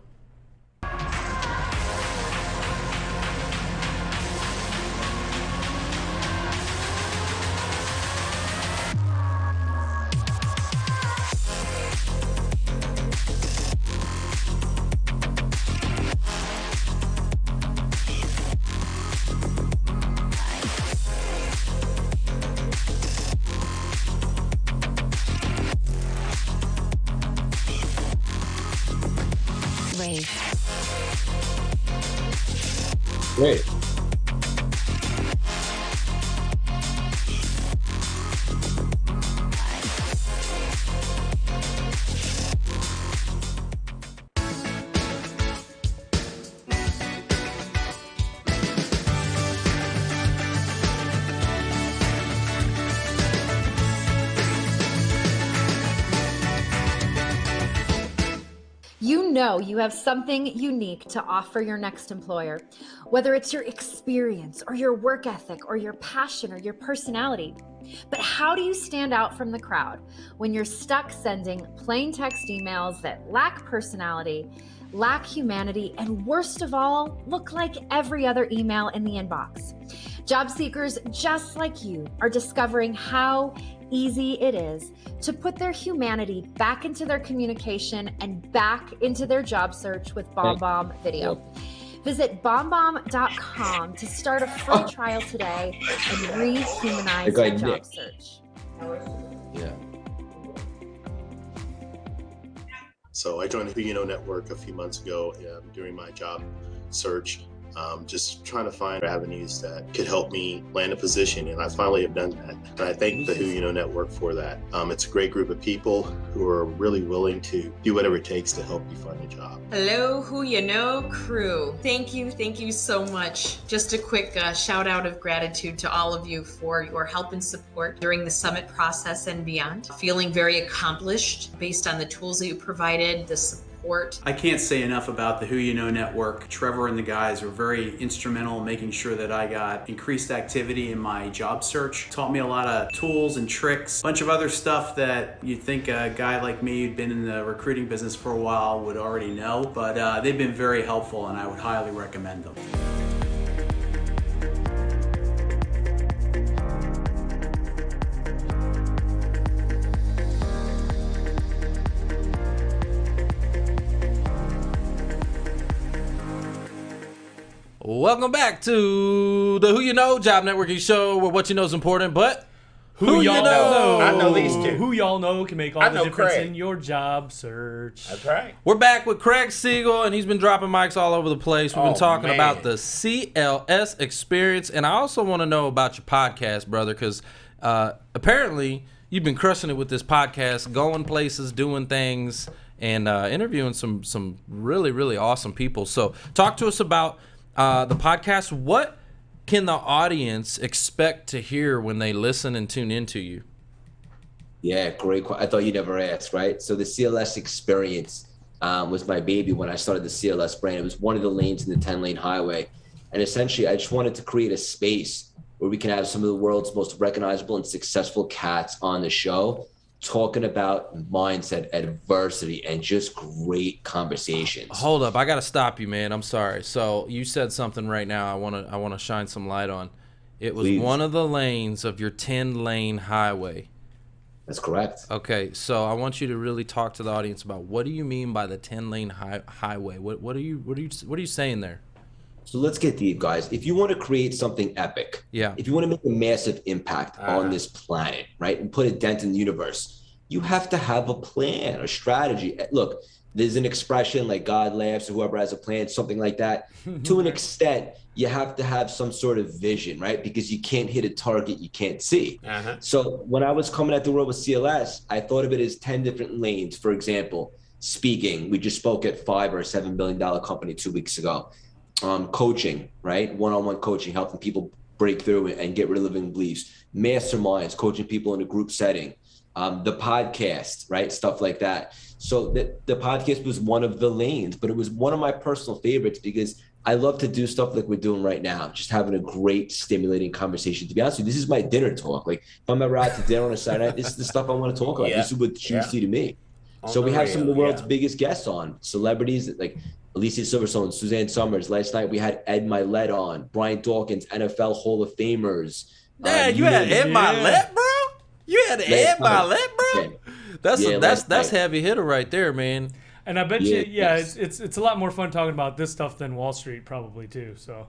Great. You know you have something unique to offer your next employer, whether it's your experience or your work ethic or your passion or your personality. But how do you stand out from the crowd when you're stuck sending plain text emails that lack personality, lack humanity, and worst of all, look like every other email in the inbox? Job seekers just like you are discovering how easy it is to put their humanity back into their communication and back into their job search with BombBomb Video. Visit bombbomb.com to start a free trial today and rehumanize your job search. Yeah. So I joined the Who You Know Network a few months ago during my job search. Just trying to find avenues that could help me land a position, and I finally have done that. And I thank the Who You Know Network for that. It's a great group of people who are really willing to do whatever it takes to help you find a job. Hello, Who You Know crew. Thank you so much. Just a quick shout out of gratitude to all of you for your help and support during the summit process and beyond. Feeling very accomplished based on the tools that you provided, the support. I can't say enough about the Who You Know Network. Trevor and the guys were very instrumental in making sure that I got increased activity in my job search. Taught me a lot of tools and tricks, a bunch of other stuff that you'd think a guy like me who'd been in the recruiting business for a while would already know, but they've been very helpful and I would highly recommend them. Welcome back to the Who You Know Job Networking Show, where what you know is important, but who y'all know. I know these two. Who y'all know can make all the difference in your job search. That's right. We're back with Craig Siegel, and he's been dropping mics all over the place. We've been talking about the CLS Experience, and I also want to know about your podcast, brother, because apparently you've been crushing it with this podcast, going places, doing things, and interviewing some really, really awesome people. So talk to us about the podcast. What can the audience expect to hear when they listen and tune into you? Yeah, great. I thought you never asked, right? So the CLS Experience was my baby when I started the CLS brand. It was one of the lanes in the 10-lane highway. And essentially, I just wanted to create a space where we can have some of the world's most recognizable and successful cats on the show talking about mindset, adversity, and just great conversations. Hold up. I got to stop you, man. I'm sorry. So you said something right now I want to shine some light on. It was one of the lanes of your 10-lane highway. That's correct. Okay, so I want you to really talk to the audience about what do you mean by the 10-lane highway? What are you saying there? So let's get deep, guys. If you want to create something epic, if you want to make a massive impact on this planet, right, and put a dent in the universe, you have to have a plan, a strategy. Look, there's an expression like God laughs, or whoever has a plan, something like that. To an extent, you have to have some sort of vision, right? Because you can't hit a target you can't see. So when I was coming at the world with CLS, I thought of it as 10 different lanes. For example, speaking. We just spoke at $5 or $7 billion company 2 weeks ago. Coaching, right? One-on-one coaching, helping people break through and get rid of limiting beliefs. Masterminds, coaching people in a group setting. The podcast, right? Stuff like that. So the podcast was one of the lanes, but it was one of my personal favorites because I love to do stuff like we're doing right now, just having a great, stimulating conversation. To be honest with you, this is my dinner talk. Like if I'm ever out to dinner on a Saturday night, this is the stuff I want to talk about. This is what's juicy to me. So we have some of the world's biggest guests on, celebrities like Alicia Silverstone, Suzanne Summers. Last night we had Ed Milet on, Brian Dawkins, NFL Hall of Famers. Yeah, you had Ed Milet, bro? You had Ed Milet, bro? That's heavy hitter right there, man. And I bet you, it's a lot more fun talking about this stuff than Wall Street probably too. So.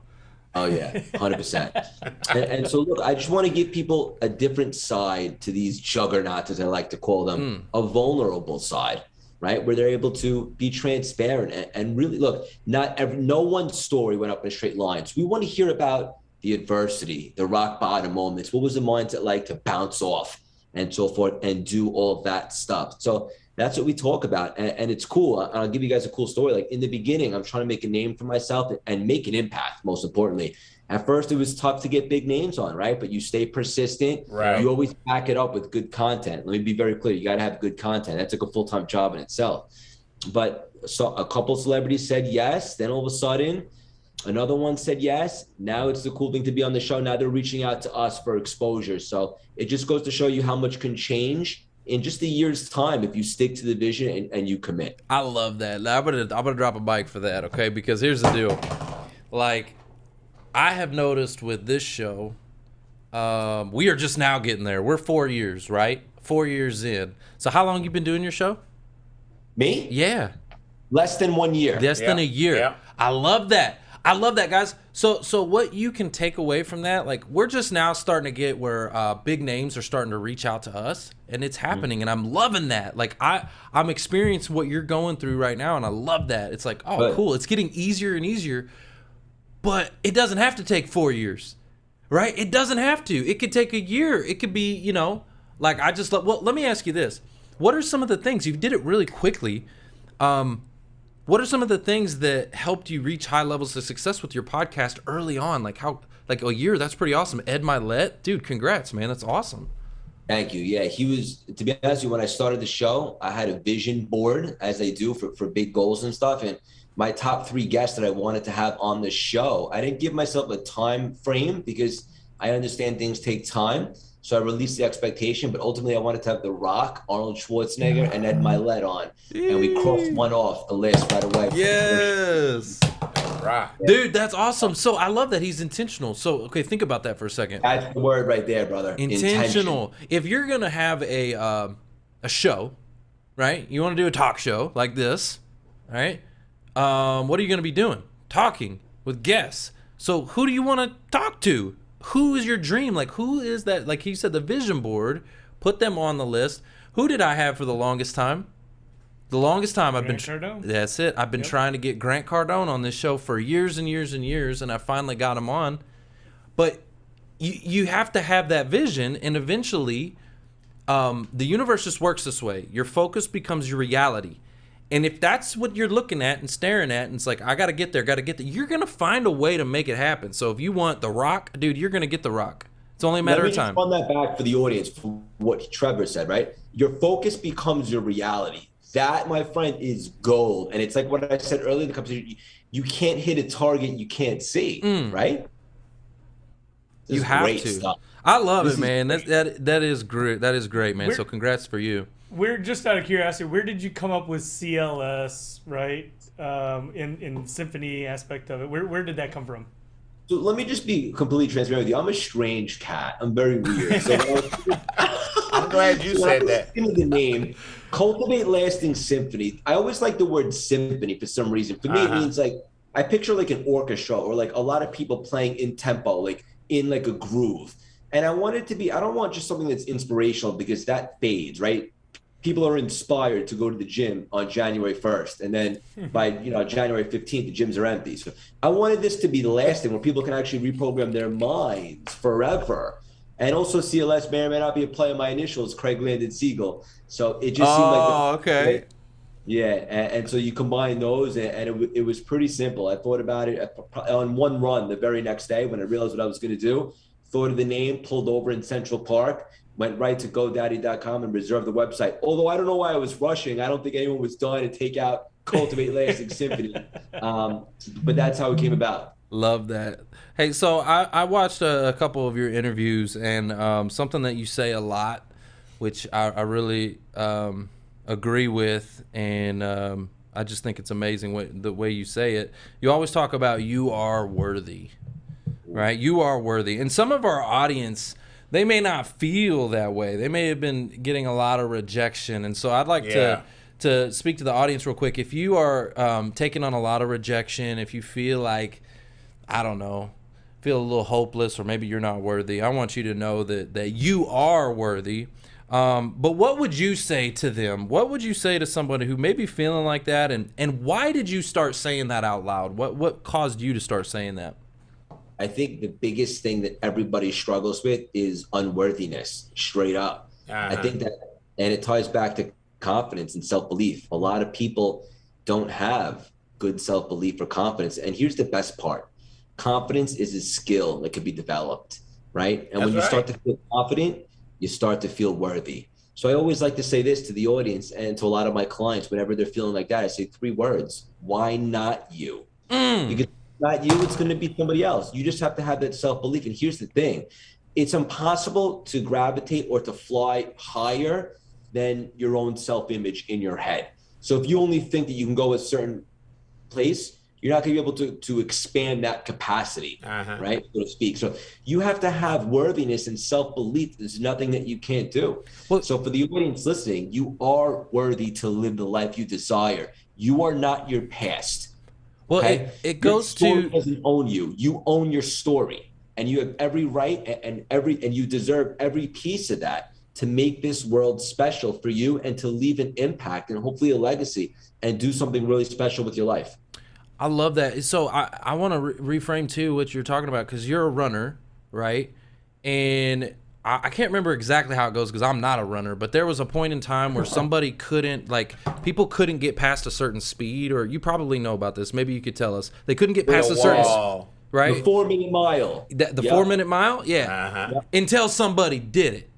Oh yeah, 100%. And so look, I just want to give people a different side to these juggernauts, as I like to call them, a vulnerable side, right? Where they're able to be transparent and really look. No one's story went up in a straight line. So we want to hear about the adversity, the rock bottom moments. What was the mindset like to bounce off and so forth and do all of that stuff? So that's what we talk about. And it's cool. I'll give you guys a cool story. Like in the beginning, I'm trying to make a name for myself and make an impact, most importantly. At first, it was tough to get big names on, right? But you stay persistent. Right. You always back it up with good content. Let me be very clear. You got to have good content. That's like a full-time job in itself. But so a couple celebrities said yes. Then all of a sudden, another one said yes. Now it's the cool thing to be on the show. Now they're reaching out to us for exposure. So it just goes to show you how much can change in just a year's time if you stick to the vision and you commit. I love that. I'm gonna drop a mic for that, okay? Because here's the deal. Like, I have noticed with this show, we are just now getting there. We're 4 years, right? 4 years in. So how long you been doing your show? Me? Yeah. Less than 1 year. Less than a year. Yeah. I love that. I love that, guys. So what you can take away from that, like we're just now starting to get where big names are starting to reach out to us, and it's happening, and I'm loving that. Like I'm experiencing what you're going through right now, and I love that. It's like, oh, cool. It's getting easier and easier, but it doesn't have to take 4 years, right? It doesn't have to. It could take a year. It could be, like I just love. Well, let me ask you this: what are some of the things you did it really quickly? What are some of the things that helped you reach high levels of success with your podcast early on? Like a year, that's pretty awesome. Ed Milet, dude, congrats, man. That's awesome. Thank you. Yeah, he was, to be honest with you, when I started the show, I had a vision board, as they do for big goals and stuff. And my top 3 guests that I wanted to have on the show, I didn't give myself a time frame because I understand things take time. So I released the expectation, but ultimately I wanted to have The Rock, Arnold Schwarzenegger, and Ed Milet on. And we crossed one off the list right away. Yes. Rock. Dude, that's awesome. So I love that he's intentional. So, okay, think about that for a second. That's the word right there, brother. Intentional. If you're going to have a show, right? You want to do a talk show like this, right? What are you going to be doing? Talking with guests. So who do you want to talk to? Who is your dream? Like, who is that? Like he said, the vision board, put them on the list. Who did I have for the longest time? The longest time I've been, that's it. I've been trying to get Grant Cardone on this show for years and years and years, and I finally got him on. But you have to have that vision, and eventually the universe just works this way. Your focus becomes your reality. And if that's what you're looking at and staring at, and it's like, I got to get there, you're going to find a way to make it happen. So if you want The Rock, dude, you're going to get The Rock. It's only a matter of time. Let me just run that back for the audience. For what Trevor said, right? Your focus becomes your reality. That, my friend, is gold. And it's like what I said earlier in the conversation, you can't hit a target you can't see, right? You have to. Stuff. I love it, man. That is great. That is great, man. So congrats for you. We're just out of curiosity, where did you come up with CLS, right? In symphony aspect of it. Where did that come from? So let me just be completely transparent with you. I'm a strange cat. I'm very weird. So I'm glad you said that. Give me the name. Cultivate Lasting Symphony. I always like the word symphony for some reason. For me, it means like, I picture like an orchestra or like a lot of people playing in tempo, like in like a groove. And I want it to be, I don't want just something that's inspirational because that fades, right? People are inspired to go to the gym on January 1st. And then by, January 15th, the gyms are empty. So I wanted this to be lasting where people can actually reprogram their minds forever. And also CLS may or may not be a play of my initials, Craig Landon Siegel. So it just seemed like okay. Yeah, and so you combine those, and it was pretty simple. I thought about it on one run the very next day when I realized what I was going to do. Thought of the name, pulled over in Central Park, went right to GoDaddy.com and reserved the website. Although I don't know why I was rushing. I don't think anyone was dying to take out Cultivate Lasting Symphony. But that's how it came about. Love that. Hey, so I watched a couple of your interviews, and something that you say a lot, which I really agree with, and I just think it's amazing the way you say it. You always talk about you are worthy, right? You are worthy. And some of our audience, they may not feel that way. They may have been getting a lot of rejection. And so I'd like to speak to the audience real quick. If you are taking on a lot of rejection, if you feel like, I don't know, feel a little hopeless, or maybe you're not worthy, I want you to know that you are worthy. But what would you say to them? What would you say to somebody who may be feeling like that? And why did you start saying that out loud? What caused you to start saying that? I think the biggest thing that everybody struggles with is unworthiness, straight up. I think that, and it ties back to confidence and self-belief. A lot of people don't have good self-belief or confidence. And here's the best part. Confidence is a skill that can be developed, right? And when you start to feel confident, you start to feel worthy. So I always like to say this to the audience and to a lot of my clients, whenever they're feeling like that, I say 3 words: why not you? Because if not you, it's going to be somebody else. You just have to have that self-belief. And here's the thing. It's impossible to gravitate or to fly higher than your own self-image in your head. So if you only think that you can go a certain place, you're not going to be able to expand that capacity, right, so to speak. So you have to have worthiness and self-belief. There's nothing that you can't do. Well, so for the audience listening, you are worthy to live the life you desire. You are not your past. Well, okay? it goes your story to doesn't own you. You own your story, and you have every right and you deserve every piece of that to make this world special for you and to leave an impact and hopefully a legacy and do something really special with your life. I love that. So I want to reframe too what you're talking about, because you're a runner, right? And I can't remember exactly how it goes because I'm not a runner, but there was a point in time where somebody couldn't, like, people couldn't get past a certain speed, or you probably know about this. Maybe you could tell us. They couldn't get past a certain, right? The 4-minute mile. The 4-minute mile? Yeah. Until somebody did it.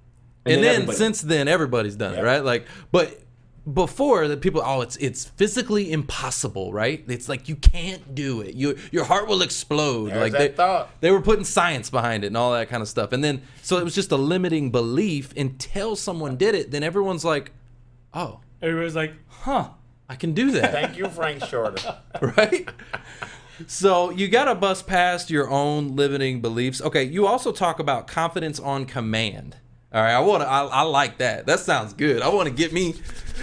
And then since then, everybody's done it, right? Like, but before, the people, it's physically impossible, right? It's like you can't do it. Your heart will explode. There's like that they were putting science behind it and all that kind of stuff. And then so it was just a limiting belief until someone did it. Then everyone's like, oh, everybody's like, huh, I can do that. Thank you, Frank Shorter. Right? So you got to bust past your own limiting beliefs. Okay, you also talk about confidence on command. All right, I like that. That sounds good. I want to get me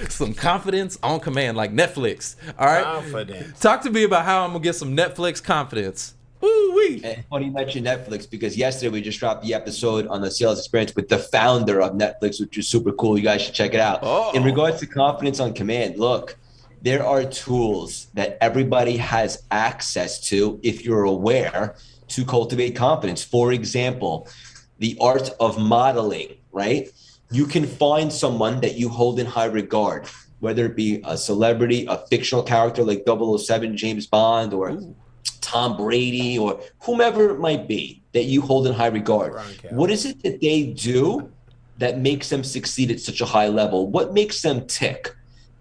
some confidence on command, like Netflix. All right, confidence. Talk to me about how I'm gonna get some Netflix confidence. Woo-wee. And funny you mentioned Netflix, because yesterday we just dropped the episode on the CLS Experience with the founder of Netflix, which is super cool. You guys should check it out. In regards to confidence on command, look, there are tools that everybody has access to if you're aware to cultivate confidence. For example, the art of modeling, right? You can find someone that you hold in high regard, whether it be a celebrity, a fictional character like 007 James Bond, or Tom Brady, or whomever it might be that you hold in high regard. What is it that they do that makes them succeed at such a high level? What makes them tick?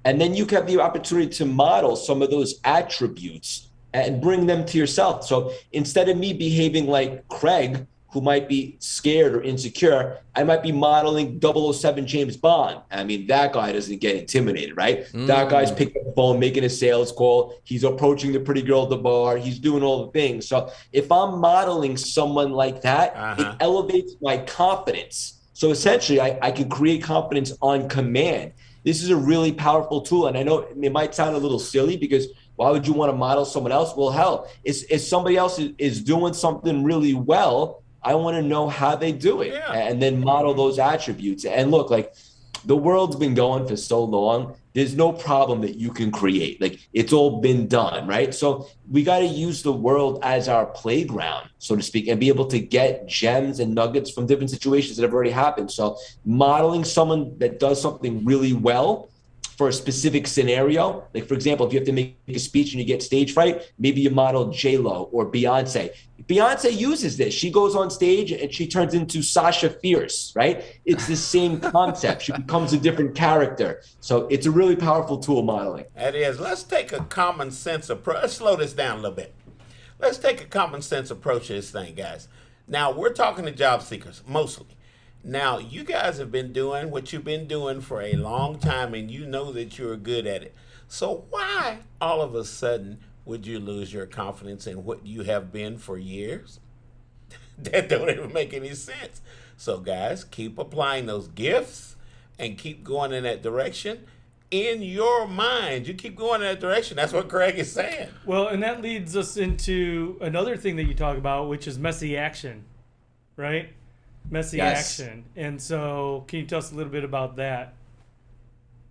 And then you have the opportunity to model some of those attributes and bring them to yourself. So instead of me behaving like Craig, who might be scared or insecure, I might be modeling 007 James Bond. I mean, that guy doesn't get intimidated, right? That guy's picking up the phone, making a sales call. He's approaching the pretty girl at the bar. He's doing all the things. So if I'm modeling someone like that, it elevates my confidence. So essentially, I can create confidence on command. This is a really powerful tool. And I know it might sound a little silly because why would you want to model someone else? Well, hell, if somebody else is doing something really well, I want to know how they do it and then model those attributes. And look, like the world's been going for so long, there's no problem that you can create. Like it's all been done, right? So we got to use the world as our playground, so to speak, and be able to get gems and nuggets from different situations that have already happened. So modeling someone that does something really well for a specific scenario, like for example, if you have to make a speech and you get stage fright, maybe you model J-Lo or Beyonce. Beyonce uses this. She goes on stage and she turns into Sasha Fierce, right? It's the same concept. She becomes a different character. So it's a really powerful tool, modeling. That is. Let's take a common sense approach. Let's slow this down a little bit. Let's take a common sense approach to this thing, guys. Now, we're talking to job seekers, mostly. Now, you guys have been doing what you've been doing for a long time, and you know that you're good at it. So why all of a sudden would you lose your confidence in what you have been for years? That don't even make any sense. So guys, keep applying those gifts and keep going in that direction. In your mind, you keep going in that direction. That's what Craig is saying. Well, and that leads us into another thing that you talk about, which is messy action, right? Messy action. And so can you tell us a little bit about that?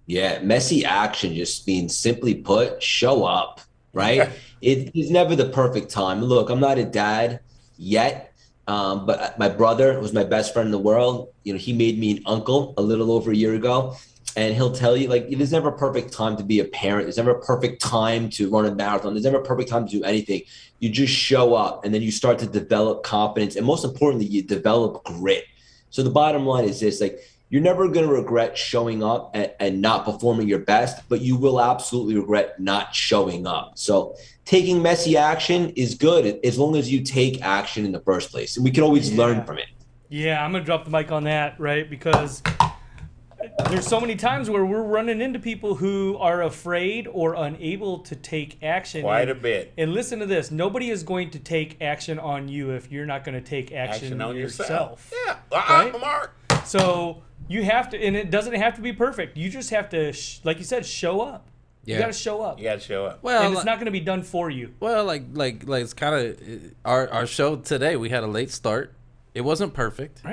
Yeah, messy action just means, simply put, show up, right? It is never the perfect time. Look, I'm not a dad yet, but my brother was my best friend in the world. You know, he made me an uncle a little over a year ago. And he'll tell you, like, there's never a perfect time to be a parent. There's never a perfect time to run a marathon. There's never a perfect time to do anything. You just show up, and then you start to develop confidence. And most importantly, you develop grit. So the bottom line is this, like, you're never going to regret showing up and not performing your best, but you will absolutely regret not showing up. So taking messy action is good as long as you take action in the first place. And we can always learn from it. Yeah, I'm going to drop the mic on that, right? Because there's so many times where we're running into people who are afraid or unable to take action. Quite a bit. And listen to this. Nobody is going to take action on you if you're not going to take action on yourself. Yeah. Right? Mark. So you have to, and it doesn't have to be perfect. You just have to, like you said, show up. You got to show up. You got to show up. Well, and it's not going to be done for you. Well, like it's kind of our show today. We had a late start. It wasn't perfect.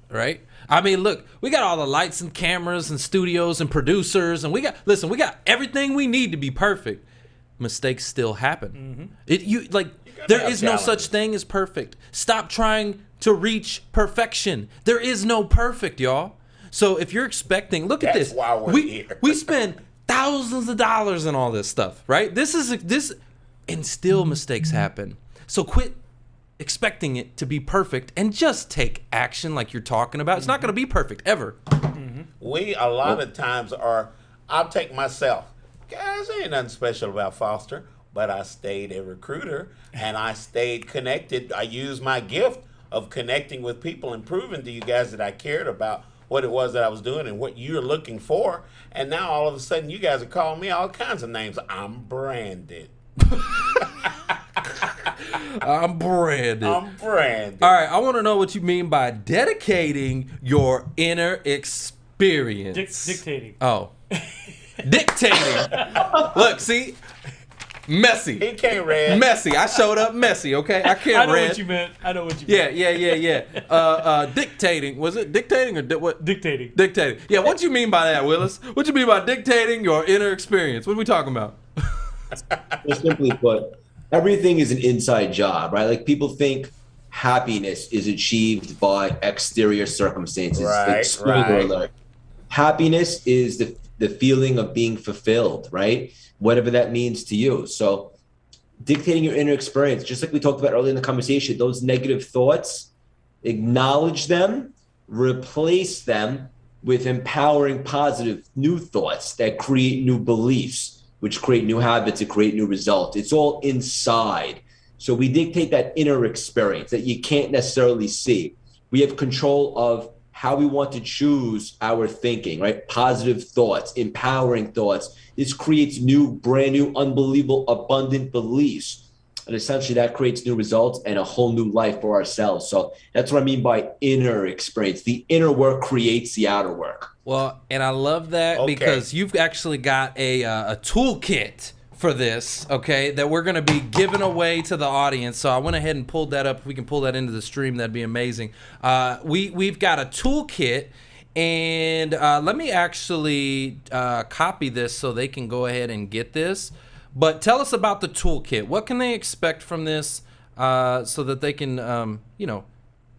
Right? I mean, look, we got all the lights and cameras and studios and producers, and we got everything we need to be perfect. Mistakes still happen. There is no such thing as perfect. Stop trying to reach perfection. There is no perfect, y'all. So if you're expecting, look at this. That's why we're here. We spend thousands of dollars on all this stuff, right? And still mistakes happen. So quit expecting it to be perfect and just take action like you're talking about. It's not going to be perfect ever. We a lot of times I'll take myself. Guys, ain't nothing special about Foster, but I stayed a recruiter and I stayed connected. I used my gift of connecting with people and proving to you guys that I cared about what it was that I was doing and what you're looking for. And now all of a sudden you guys are calling me all kinds of names. I'm branded. I'm branded. I'm branded. All right, I want to know what you mean by dedicating your inner experience. Dictating. Oh. Dictating. Look, see? Messy. He can't read. Messy. I showed up messy, okay? I can't read. I know what you meant. Yeah. Dictating. Was it dictating or what? Dictating. Dictating. Yeah, what you mean by that, Willis? What you mean by dictating your inner experience? What are we talking about? Just simply put, everything is an inside job, right? Like people think happiness is achieved by exterior circumstances. Spoiler alert. Happiness is the feeling of being fulfilled, right? Whatever that means to you. So dictating your inner experience, just like we talked about earlier in the conversation, those negative thoughts, acknowledge them replace them with empowering, positive new thoughts that create new beliefs, which create new habits and create new results. It's all inside. So we dictate that inner experience that you can't necessarily see. We have control of how we want to choose our thinking, right? Positive thoughts, empowering thoughts. This creates new, brand new, unbelievable, abundant beliefs. And essentially that creates new results and a whole new life for ourselves. So that's what I mean by inner experience. The inner work creates the outer work. Well, and I love that because you've actually got a toolkit for this, okay, that we're going to be giving away to the audience. So I went ahead and pulled that up. If we can pull that into the stream, that'd be amazing. We've got a toolkit, and let me actually copy this so they can go ahead and get this. But tell us about the toolkit. What can they expect from this so that they can,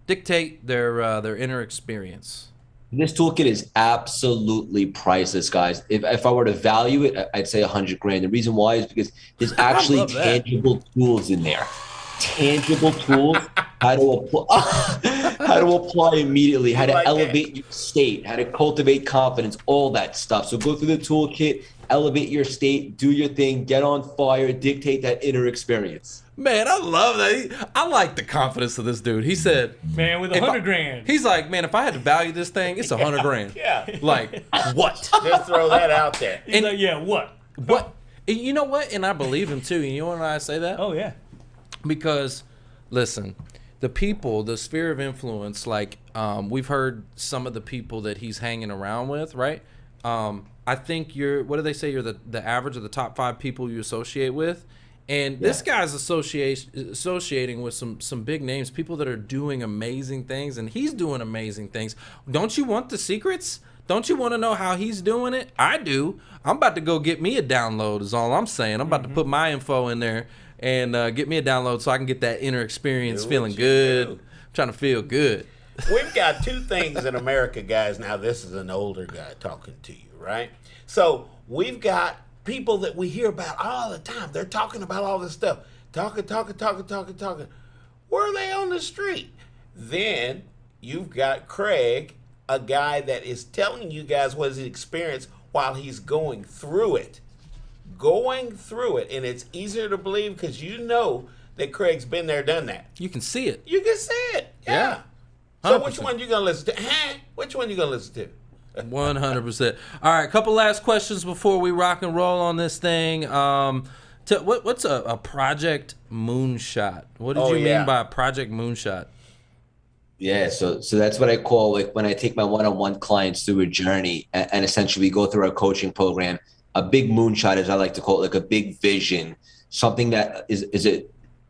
dictate their inner experience? This toolkit is absolutely priceless, guys. If I were to value it, I'd say $100,000. The reason why is because there's actually tangible tools in there. Tangible tools, how to apply immediately, how to elevate your state, how to cultivate confidence, all that stuff. So go through the toolkit, elevate your state, do your thing, get on fire, dictate that inner experience. Man, I love that. I like the confidence of this dude. He said, "Man, with $100,000." He's like, "Man, if I had to value this thing, it's $100,000." Yeah. Like what? Just throw that out there. He's like, "Yeah, what? What? And you know what? And I believe him too. You know why I say that? Oh yeah. Because, listen, the people, the sphere of influence, like we've heard some of the people that he's hanging around with, right? I think what do they say? You're the average of the top 5 people you associate with. And this guy's associating with some big names, people that are doing amazing things, and he's doing amazing things. Don't you want the secrets? Don't you want to know how he's doing it? I do. I'm about to go get me a download is all I'm saying. I'm about to put my info in there and get me a download so I can get that inner experience feeling good. I'm trying to feel good. We've got 2 things in America, guys. Now, this is an older guy talking to you, right? So we've got people that we hear about all the time. They're talking about all this stuff. Talking. Were they on the street? Then you've got Craig, a guy that is telling you guys what his experience while he's going through it. And it's easier to believe because you know that Craig's been there, done that. You can see it. You can see it. Yeah. So which one you going to listen to? Which one you going to listen to? 100%. All right, a couple last questions before we rock and roll on this thing. What's a project moonshot? What did you mean by a project moonshot? Yeah, so that's what I call, like, when I take my one-on-one clients through a journey and essentially we go through our coaching program. A big moonshot, as I like to call it, like a big vision, something that is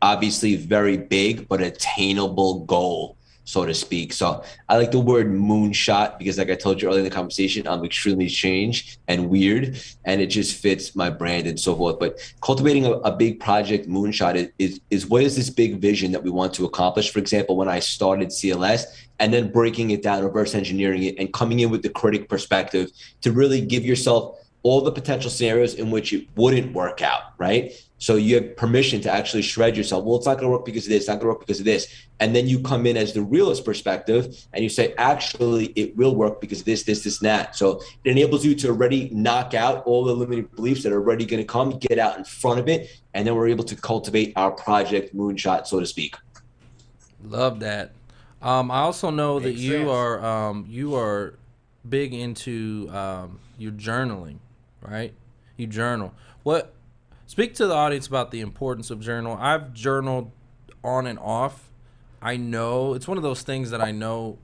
obviously very big but attainable goal, so to speak. So I like the word moonshot because, like I told you earlier in the conversation, I'm extremely strange and weird, and it just fits my brand and so forth. But cultivating a big project moonshot is what is this big vision that we want to accomplish? For example, when I started CLS, and then breaking it down, reverse engineering it, and coming in with the critic perspective to really give yourself all the potential scenarios in which it wouldn't work out, right? So you have permission to actually shred yourself. Well, it's not going to work because of this, it's not going to work because of this. And then you come in as the realist perspective and you say, actually, it will work because of this, and that. So it enables you to already knock out all the limiting beliefs that are already going to come, get out in front of it, and then we're able to cultivate our project moonshot, so to speak. Love that. I also know that you are big into your journaling, right? You journal. Speak to the audience about the importance of journal. I've journaled on and off. I know it's one of those things that I know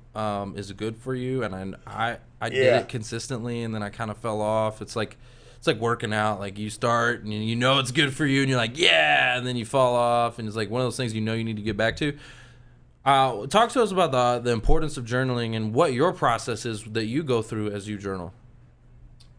is good for you, and I did it consistently, and then I kind of fell off. It's like working out. Like you start and you know it's good for you, and you're like, yeah, and then you fall off, and it's like one of those things you know you need to get back to. Talk to us about the importance of journaling and what your process is that you go through as you journal.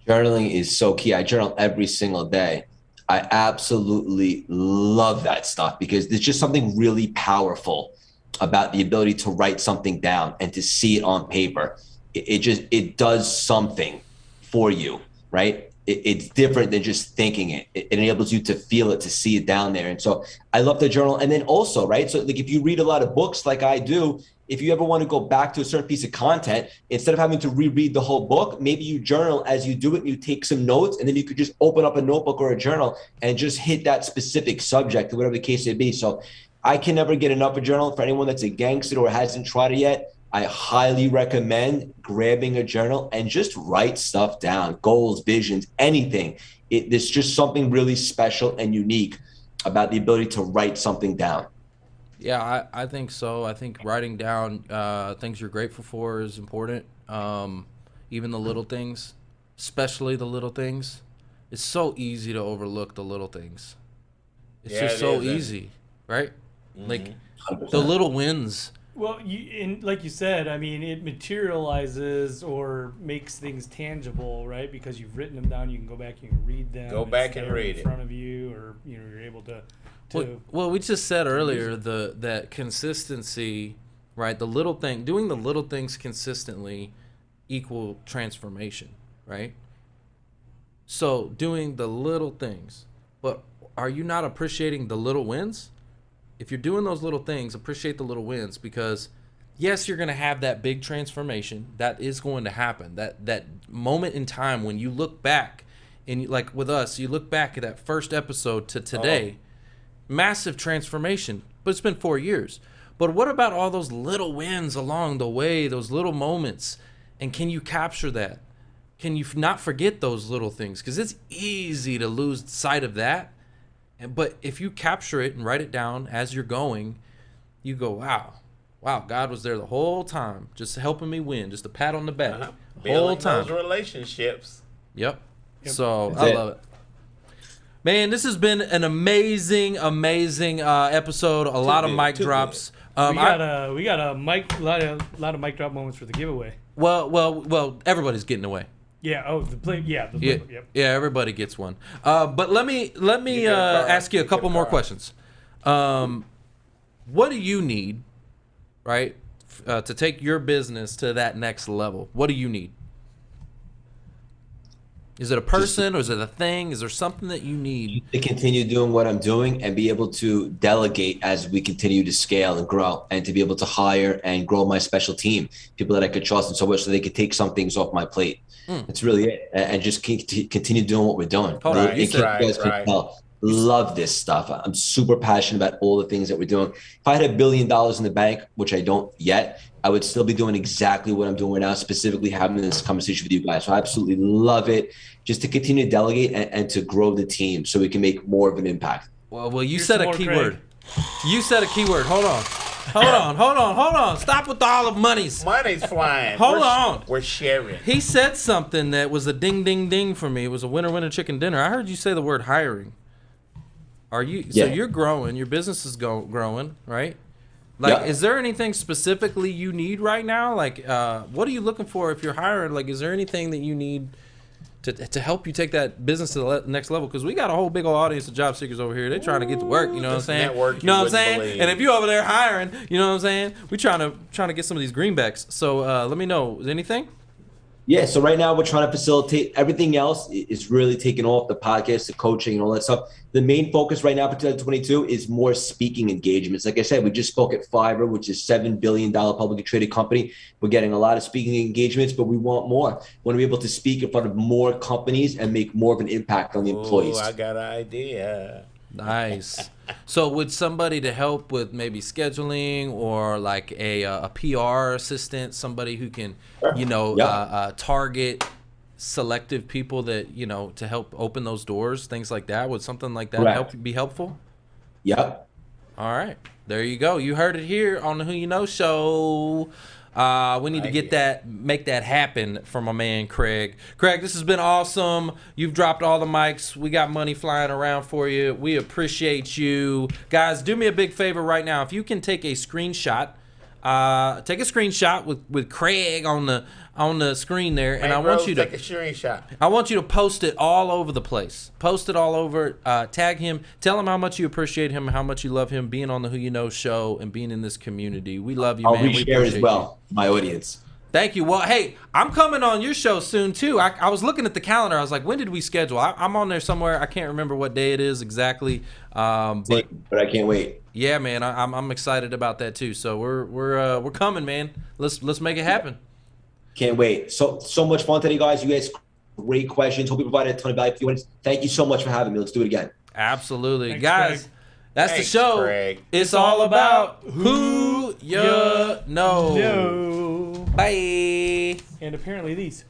Journaling is so key. I journal every single day. I absolutely love that stuff because there's just something really powerful about the ability to write something down and to see it on paper. It does something for you, right? It's different than just thinking it. It enables you to feel it, to see it down there. And so I love the journal. And then also, right, so like if you read a lot of books like I do, if you ever want to go back to a certain piece of content, instead of having to reread the whole book, maybe you journal as you do it and you take some notes, and then you could just open up a notebook or a journal and just hit that specific subject or whatever the case may be. So I can never get enough of a journal. For anyone that's a gangster or hasn't tried it yet, I highly recommend grabbing a journal and just write stuff down, goals, visions, anything. There's just something really special and unique about the ability to write something down. Yeah, I think so. I think writing down things you're grateful for is important. Even the little things, especially the little things. It's so easy to overlook the little things. It's just so easy, right? Like 100%. The little wins. Well, like you said, I mean, it materializes or makes things tangible, right? Because you've written them down, you can go back, you can read them. Go back and read it in front of you, or you're able to. Well, we just said earlier that consistency, right? The little thing, doing the little things consistently, equal transformation, right? So doing the little things, but are you not appreciating the little wins? If you're doing those little things, appreciate the little wins, because yes, you're going to have that big transformation. That is going to happen. That moment in time when you look back, and like with us, you look back at that first episode to today, massive transformation, but it's been 4 years. But what about all those little wins along the way, those little moments? And can you capture that? Can you not forget those little things? Because it's easy to lose sight of that. But if you capture it and write it down as you're going, you go, wow, God was there the whole time, just helping me win, just a pat on the back, the whole time. Those relationships. Yep. So I love it. Man, this has been an amazing episode. A lot of mic drops. We got a lot of mic drop moments for the giveaway. Well, everybody's getting away. Yeah. Yeah, everybody gets one. But let me ask you a couple more questions. What do you need, right, to take your business to that next level? What do you need? Is it a person, or is it a thing? Is there something that you need to continue doing what I'm doing and be able to delegate as we continue to scale and grow, and to be able to hire and grow my special team, people that I could trust and so much so they could take some things off my plate. That's really it. And just continue doing what we're doing. Love this stuff. I'm super passionate about all the things that we're doing. If I had $1 billion in the bank, which I don't yet, I would still be doing exactly what I'm doing right now, specifically having this conversation with you guys. So I absolutely love it, just to continue to delegate and to grow the team so we can make more of an impact. Well, you said a keyword. You said a keyword. Hold on. Stop with all the monies. Money's flying. Hold on. We're sharing. He said something that was a ding, ding, ding for me. It was a winner chicken dinner. I heard you say the word hiring. Are you? Yeah. So you're growing. Your business is growing, right? Like, is there anything specifically you need right now? Like, what are you looking for if you're hiring? Like, is there anything that you need to help you take that business to the next level? Because we got a whole big old audience of job seekers over here. They're trying to get to work. You know what I'm saying? You know what I'm saying? Believe. And if you over there hiring, you know what I'm saying? We trying to get some of these greenbacks. So let me know. Is anything? Yeah, so right now we're trying to facilitate. Everything else is really taking off, the podcast, the coaching, and all that stuff. The main focus right now for 2022 is more speaking engagements. Like I said, we just spoke at Fiverr, which is $7 billion publicly traded company. We're getting a lot of speaking engagements, but we want more. We want to be able to speak in front of more companies and make more of an impact on the employees. I got an idea. Nice. So would somebody to help with maybe scheduling, or like a PR assistant, somebody who can, target selective people that, to help open those doors, things like that? Would something like that be helpful? Yep. All right. There you go. You heard it here on the Who You Know Show. We need to make that happen for my man Craig. Craig, this has been awesome. You've dropped all the mics. We got money flying around for you. We appreciate you. Guys, do me a big favor right now. If you can take a screenshot, with Craig on the screen there, and I want you to take a screenshot. I want you to post it all over the place. Post it all over. Tag him. Tell him how much you appreciate him, how much you love him being on the Who You Know Show and being in this community. We love you, man. I'll reshare as well, my audience. Thank you. Well, hey, I'm coming on your show soon too. I was looking at the calendar. I was like, when did we schedule? I'm on there somewhere. I can't remember what day it is exactly. But I can't wait. Yeah, man, I'm excited about that too. So we're coming, man. Let's make it happen. Can't wait. So much fun today, guys. You guys, great questions. Hope you provided a ton of value for you. Thank you so much for having me. Let's do it again. Absolutely. Thanks, guys. Craig. That's Thanks, the show. Craig. It's all about who you know. No. Bye. And apparently these.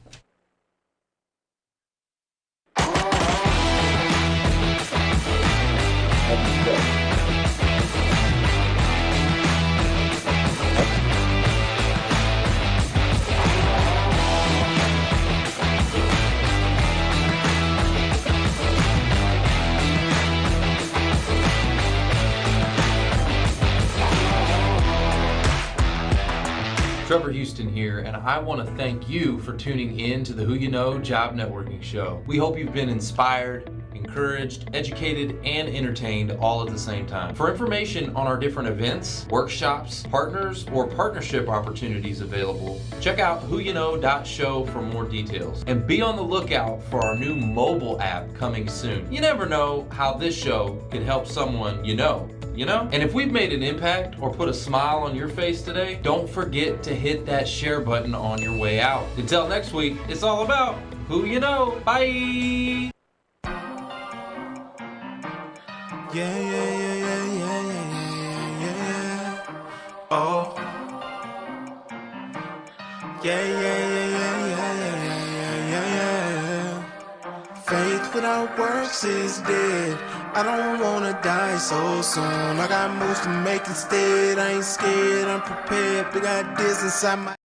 Trevor Houston here, and I want to thank you for tuning in to the Who You Know Job Networking Show. We hope you've been inspired, encouraged, educated, and entertained all at the same time. For information on our different events, workshops, partners, or partnership opportunities available, check out whoyouknow.show for more details. And be on the lookout for our new mobile app coming soon. You never know how this show could help someone you know? And if we've made an impact or put a smile on your face today, don't forget to hit that share button on your way out. Until next week, it's all about who you know. Bye. Yeah, yeah, yeah, yeah, yeah, yeah, yeah. Oh. Yeah, yeah, yeah, yeah, yeah, yeah, yeah, yeah. Faith without works is dead. I don't wanna die so soon. I got moves to make instead. I ain't scared, I'm prepared. Big ideas inside my